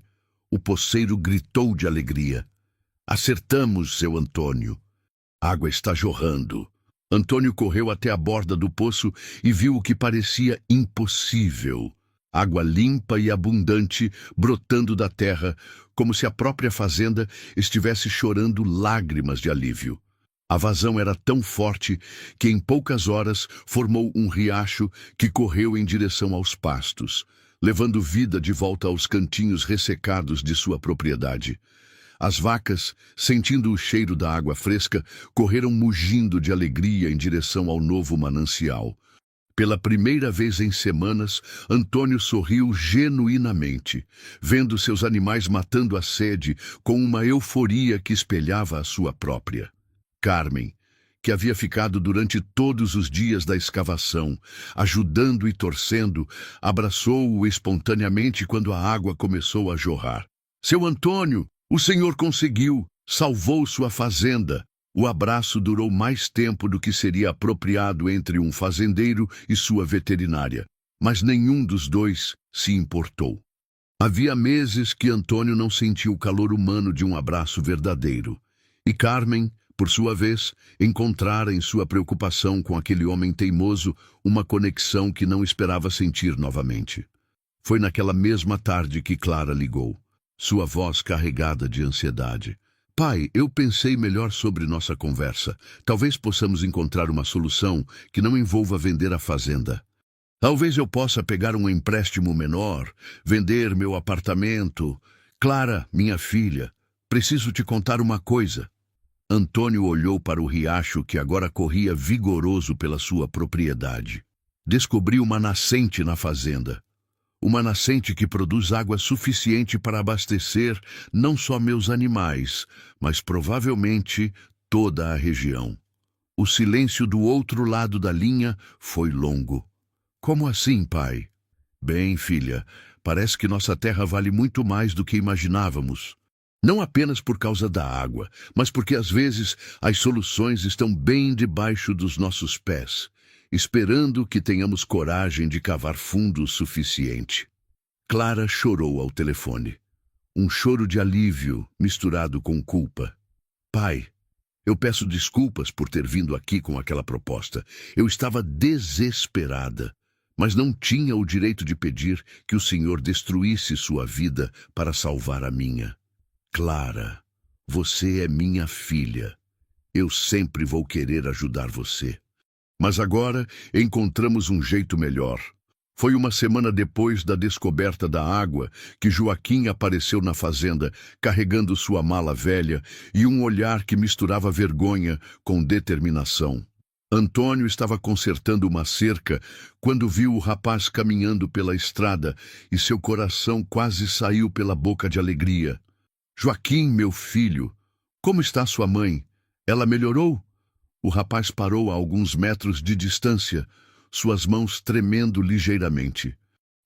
o poceiro gritou de alegria. Acertamos, seu Antônio. A água está jorrando. Antônio correu até a borda do poço e viu o que parecia impossível. Água limpa e abundante brotando da terra, como se a própria fazenda estivesse chorando lágrimas de alívio. A vazão era tão forte que em poucas horas formou um riacho que correu em direção aos pastos, levando vida de volta aos cantinhos ressecados de sua propriedade. As vacas, sentindo o cheiro da água fresca, correram mugindo de alegria em direção ao novo manancial. Pela primeira vez em semanas, Antônio sorriu genuinamente, vendo seus animais matando a sede com uma euforia que espelhava a sua própria. Carmen, que havia ficado durante todos os dias da escavação, ajudando e torcendo, abraçou-o espontaneamente quando a água começou a jorrar. Seu Antônio! O senhor conseguiu, salvou sua fazenda. O abraço durou mais tempo do que seria apropriado entre um fazendeiro e sua veterinária, mas nenhum dos dois se importou. Havia meses que Antônio não sentia o calor humano de um abraço verdadeiro, e Carmen, por sua vez, encontrara em sua preocupação com aquele homem teimoso uma conexão que não esperava sentir novamente. Foi naquela mesma tarde que Clara ligou. Sua voz carregada de ansiedade. Pai, eu pensei melhor sobre nossa conversa. Talvez possamos encontrar uma solução que não envolva vender a fazenda. Talvez eu possa pegar um empréstimo menor, vender meu apartamento. Clara, minha filha, preciso te contar uma coisa. Antônio olhou para o riacho que agora corria vigoroso pela sua propriedade. Descobriu uma nascente na fazenda. Uma nascente que produz água suficiente para abastecer não só meus animais, mas provavelmente toda a região. O silêncio do outro lado da linha foi longo. Como assim, pai? Bem, filha, parece que nossa terra vale muito mais do que imaginávamos. Não apenas por causa da água, mas porque às vezes as soluções estão bem debaixo dos nossos pés, esperando que tenhamos coragem de cavar fundo o suficiente. Clara chorou ao telefone. Um choro de alívio misturado com culpa. Pai, eu peço desculpas por ter vindo aqui com aquela proposta. Eu estava desesperada. mas não tinha o direito de pedir que o Senhor destruísse sua vida para salvar a minha. Clara, você é minha filha. Eu sempre vou querer ajudar você. Mas agora encontramos um jeito melhor. Foi uma semana depois da descoberta da água que Joaquim apareceu na fazenda, carregando sua mala velha e um olhar que misturava vergonha com determinação. Antônio estava consertando uma cerca quando viu o rapaz caminhando pela estrada e seu coração quase saiu pela boca de alegria. Joaquim, meu filho, como está sua mãe? Ela melhorou? O rapaz parou a alguns metros de distância, suas mãos tremendo ligeiramente.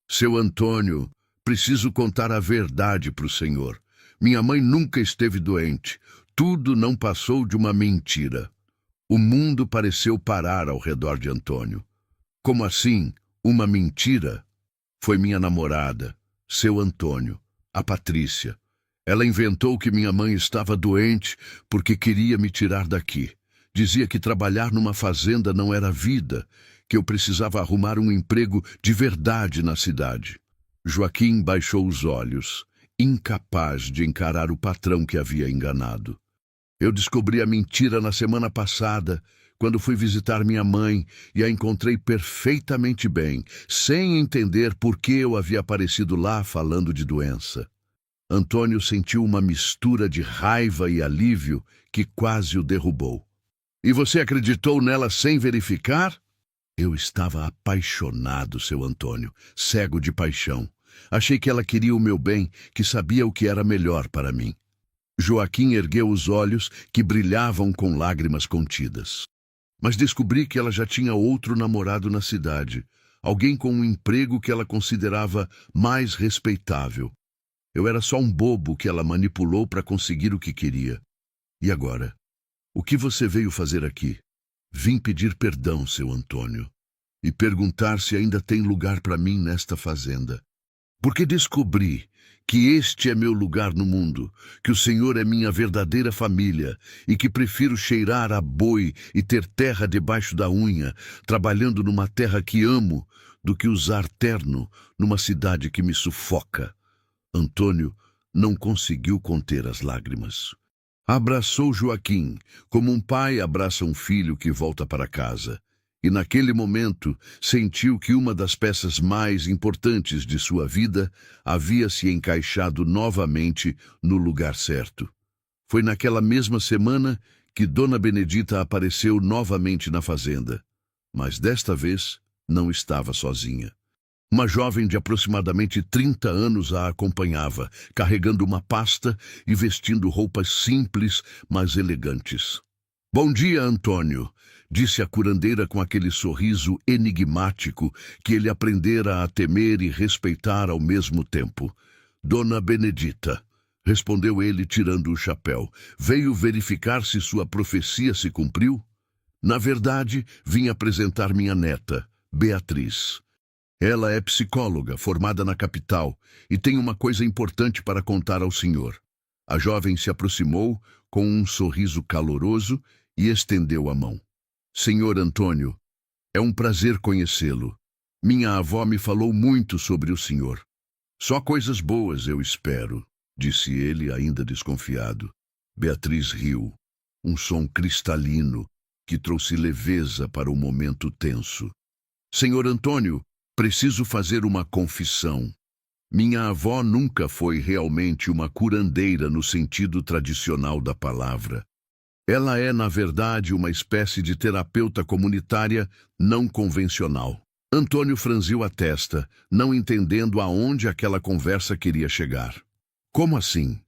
Seu Antônio, preciso contar a verdade para o senhor. Minha mãe nunca esteve doente. Tudo não passou de uma mentira. O mundo pareceu parar ao redor de Antônio. Como assim? Uma mentira? Foi minha namorada, seu Antônio, a Patrícia. Ela inventou que minha mãe estava doente porque queria me tirar daqui. Dizia que trabalhar numa fazenda não era vida, que eu precisava arrumar um emprego de verdade na cidade. Joaquim baixou os olhos, incapaz de encarar o patrão que havia enganado. Eu descobri a mentira na semana passada, quando fui visitar minha mãe e a encontrei perfeitamente bem, sem entender por que eu havia aparecido lá falando de doença. Antônio sentiu uma mistura de raiva e alívio que quase o derrubou. E você acreditou nela sem verificar? Eu estava apaixonado, seu Antônio, cego de paixão. Achei que ela queria o meu bem, que sabia o que era melhor para mim. Joaquim ergueu os olhos, que brilhavam com lágrimas contidas. Mas descobri que ela já tinha outro namorado na cidade, alguém com um emprego que ela considerava mais respeitável. Eu era só um bobo que ela manipulou para conseguir o que queria. E agora? O que você veio fazer aqui? Vim pedir perdão, seu Antônio, e perguntar se ainda tem lugar para mim nesta fazenda. Porque descobri que este é meu lugar no mundo, que o Senhor é minha verdadeira família e que prefiro cheirar a boi e ter terra debaixo da unha, trabalhando numa terra que amo, do que usar terno numa cidade que me sufoca. Antônio não conseguiu conter as lágrimas. Abraçou Joaquim, como um pai abraça um filho que volta para casa. E naquele momento sentiu que uma das peças mais importantes de sua vida havia se encaixado novamente no lugar certo. Foi naquela mesma semana que Dona Benedita apareceu novamente na fazenda. Mas desta vez não estava sozinha. Uma jovem de aproximadamente 30 anos a acompanhava, carregando uma pasta e vestindo roupas simples, mas elegantes. "Bom dia, Antônio", disse a curandeira com aquele sorriso enigmático que ele aprendera a temer e respeitar ao mesmo tempo. "Dona Benedita", respondeu ele tirando o chapéu, "veio verificar se sua profecia se cumpriu?" "Na verdade, vim apresentar minha neta, Beatriz. Ela é psicóloga, formada na capital, e tem uma coisa importante para contar ao senhor." A jovem se aproximou com um sorriso caloroso e estendeu a mão. "Senhor Antônio, é um prazer conhecê-lo. Minha avó me falou muito sobre o senhor. Só coisas boas, eu espero", disse ele, ainda desconfiado. Beatriz riu, um som cristalino que trouxe leveza para o momento tenso. "Senhor Antônio, preciso fazer uma confissão. Minha avó nunca foi realmente uma curandeira no sentido tradicional da palavra. Ela é, na verdade, uma espécie de terapeuta comunitária não convencional." Antônio franziu a testa, não entendendo aonde aquela conversa queria chegar. "Como assim?"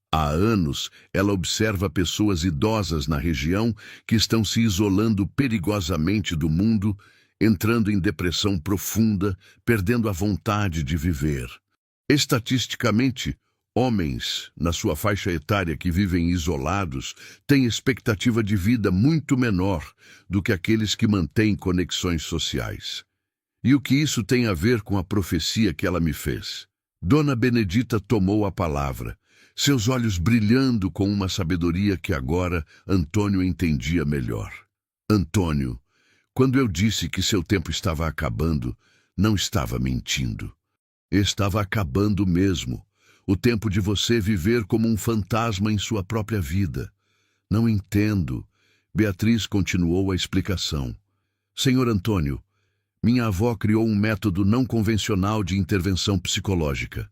"Há anos, ela observa pessoas idosas na região que estão se isolando perigosamente do mundo, entrando em depressão profunda, perdendo a vontade de viver. Estatisticamente, homens, na sua faixa etária que vivem isolados, têm expectativa de vida muito menor do que aqueles que mantêm conexões sociais. E o que isso tem a ver com a profecia que ela me fez?" Dona Benedita tomou a palavra, seus olhos brilhando com uma sabedoria que agora Antônio entendia melhor. "Antônio, quando eu disse que seu tempo estava acabando, Não estava mentindo. Estava acabando mesmo. O tempo de você viver como um fantasma em sua própria vida. Não entendo. Beatriz continuou a explicação. Senhor Antônio, minha avó criou um método não convencional de intervenção psicológica.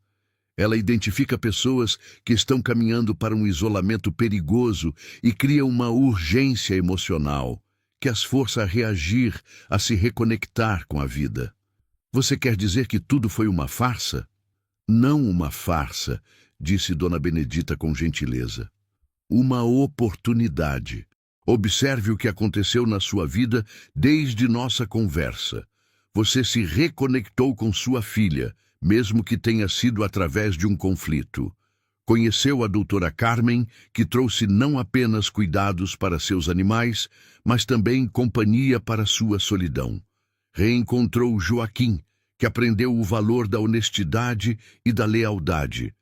Ela identifica pessoas que estão caminhando para um isolamento perigoso e cria uma urgência emocional que as força a reagir, a se reconectar com a vida. Você quer dizer que tudo foi uma farsa? Não uma farsa, disse Dona Benedita com gentileza. Uma oportunidade. Observe o que aconteceu na sua vida desde nossa conversa. Você se reconectou com sua filha, mesmo que tenha sido através de um conflito. Conheceu a doutora Carmen, que trouxe não apenas cuidados para seus animais, mas também companhia para sua solidão. Reencontrou Joaquim, que aprendeu o valor da honestidade e da lealdade.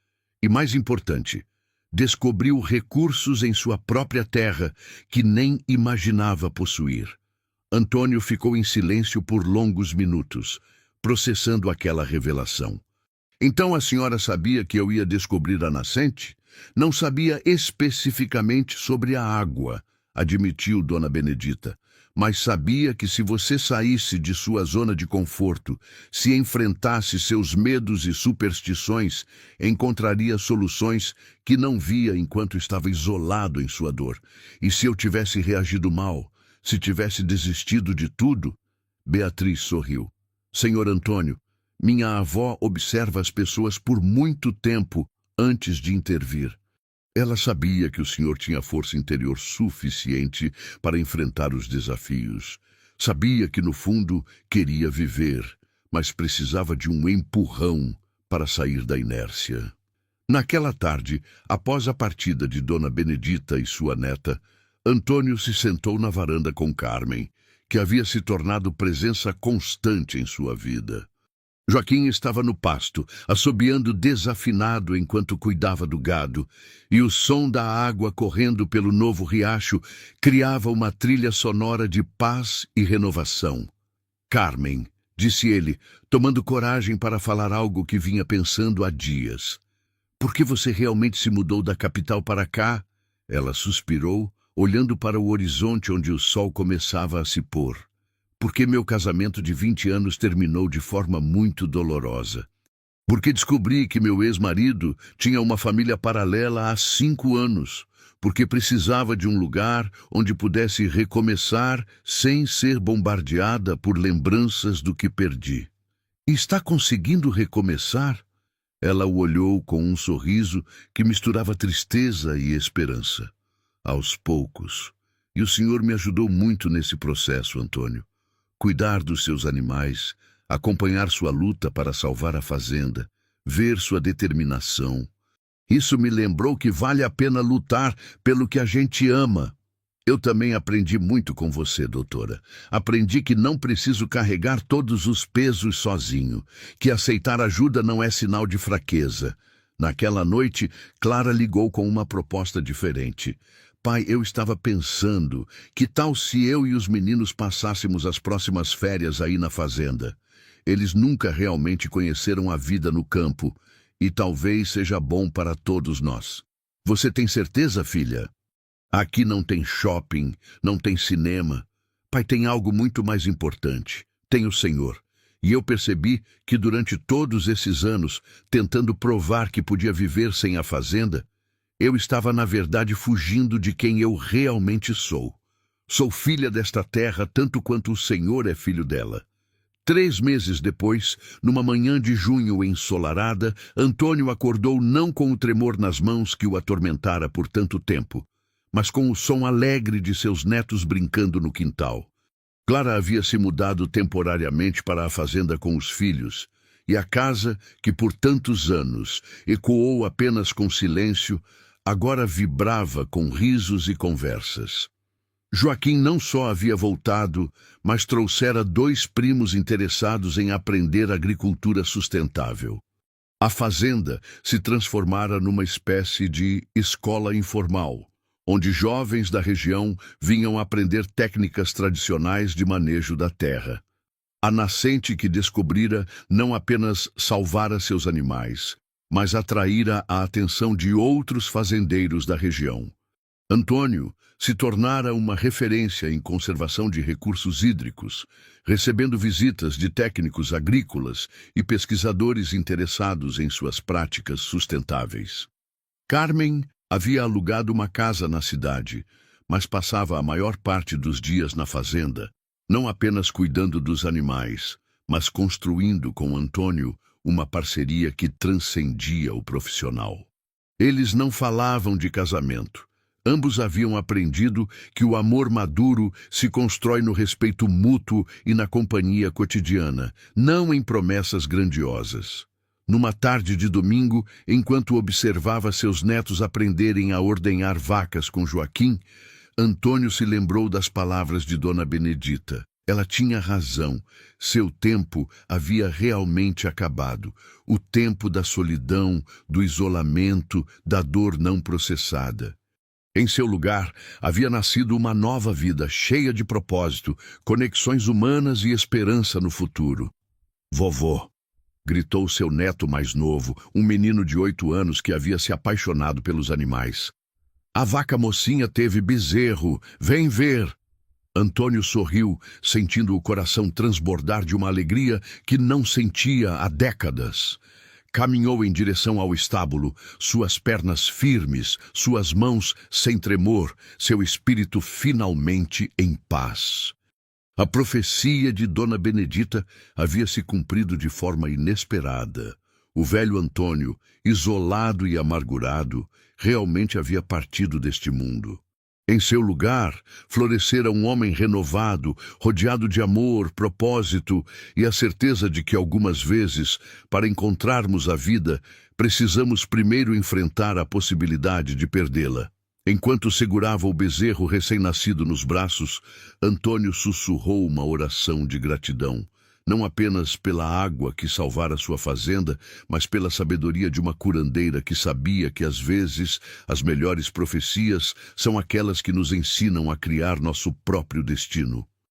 E mais importante, descobriu recursos em sua própria terra que nem imaginava possuir. Antônio ficou em silêncio por longos minutos, processando aquela revelação. Então a senhora sabia que eu ia descobrir a nascente? Não sabia especificamente sobre a água, admitiu Dona Benedita, mas sabia que se você saísse de sua zona de conforto, se enfrentasse seus medos e superstições, encontraria soluções que não via enquanto estava isolado em sua dor. E se eu tivesse reagido mal, se tivesse desistido de tudo? Beatriz sorriu. Senhor Antônio, minha avó observa as pessoas por muito tempo antes de intervir. Ela sabia que o senhor tinha força interior suficiente para enfrentar os desafios. Sabia que, no fundo, queria viver, mas precisava de um empurrão para sair da inércia. Naquela tarde, após a partida de Dona Benedita e sua neta, Antônio se sentou na varanda com Carmen, que havia se tornado presença constante em sua vida. Joaquim estava no pasto, assobiando desafinado enquanto cuidava do gado, e o som da água correndo pelo novo riacho criava uma trilha sonora de paz e renovação. Carmen, disse ele, tomando coragem para falar algo que vinha pensando há dias. Por que você realmente se mudou da capital para cá? Ela suspirou, olhando para o horizonte onde o sol começava a se pôr. Porque meu casamento de 20 anos terminou de forma muito dolorosa. Porque descobri que meu ex-marido tinha uma família paralela há 5 anos. Porque precisava de um lugar onde pudesse recomeçar sem ser bombardeada por lembranças do que perdi. E está conseguindo recomeçar? Ela o olhou com um sorriso que misturava tristeza e esperança. Aos poucos. E o senhor me ajudou muito nesse processo, Antônio. Cuidar dos seus animais, acompanhar sua luta para salvar a fazenda, ver sua determinação. Isso me lembrou que vale a pena lutar pelo que a gente ama. Eu também aprendi muito com você, doutora. Aprendi que não preciso carregar todos os pesos sozinho, que aceitar ajuda não é sinal de fraqueza. Naquela noite, Clara ligou com uma proposta diferente. Pai, eu estava pensando, que tal se eu e os meninos passássemos as próximas férias aí na fazenda? Eles nunca realmente conheceram a vida no campo, e talvez seja bom para todos nós. Você tem certeza, filha? Aqui não tem shopping, não tem cinema. Pai, tem algo muito mais importante. Tem o Senhor. E eu percebi que durante todos esses anos, tentando provar que podia viver sem a fazenda, eu estava, na verdade, fugindo de quem eu realmente sou. Sou filha desta terra tanto quanto o Senhor é filho dela. 3 meses depois, numa manhã de junho ensolarada, Antônio acordou não com o tremor nas mãos que o atormentara por tanto tempo, mas com o som alegre de seus netos brincando no quintal. Clara havia se mudado temporariamente para a fazenda com os filhos, e a casa, que por tantos anos ecoou apenas com silêncio, agora vibrava com risos e conversas. Joaquim não só havia voltado, mas trouxera 2 primos interessados em aprender agricultura sustentável. A fazenda se transformara numa espécie de escola informal, onde jovens da região vinham aprender técnicas tradicionais de manejo da terra. A nascente que descobrira não apenas salvara seus animais, mas atraíra a atenção de outros fazendeiros da região. Antônio se tornara uma referência em conservação de recursos hídricos, recebendo visitas de técnicos agrícolas e pesquisadores interessados em suas práticas sustentáveis. Carmen havia alugado uma casa na cidade, mas passava a maior parte dos dias na fazenda, não apenas cuidando dos animais, mas construindo com Antônio uma parceria que transcendia o profissional. Eles não falavam de casamento. Ambos haviam aprendido que o amor maduro se constrói no respeito mútuo e na companhia cotidiana, não em promessas grandiosas. Numa tarde de domingo, enquanto observava seus netos aprenderem a ordenhar vacas com Joaquim, Antônio se lembrou das palavras de Dona Benedita. Ela tinha razão. Seu tempo havia realmente acabado. O tempo da solidão, do isolamento, da dor não processada. Em seu lugar, havia nascido uma nova vida, cheia de propósito, conexões humanas e esperança no futuro. Vovô, gritou seu neto mais novo, um menino de 8 anos que havia se apaixonado pelos animais. A vaca mocinha teve bezerro, vem ver! Antônio sorriu, sentindo o coração transbordar de uma alegria que não sentia há décadas. Caminhou em direção ao estábulo, suas pernas firmes, suas mãos sem tremor, seu espírito finalmente em paz. A profecia de Dona Benedita havia se cumprido de forma inesperada. O velho Antônio, isolado e amargurado, realmente havia partido deste mundo. Em seu lugar, florescera um homem renovado, rodeado de amor, propósito e a certeza de que algumas vezes, para encontrarmos a vida, precisamos primeiro enfrentar a possibilidade de perdê-la. Enquanto segurava o bezerro recém-nascido nos braços, Antônio sussurrou uma oração de gratidão. Não apenas pela água que salvara sua fazenda, mas pela sabedoria de uma curandeira que sabia que, às vezes, as melhores profecias são aquelas que nos ensinam a criar nosso próprio destino.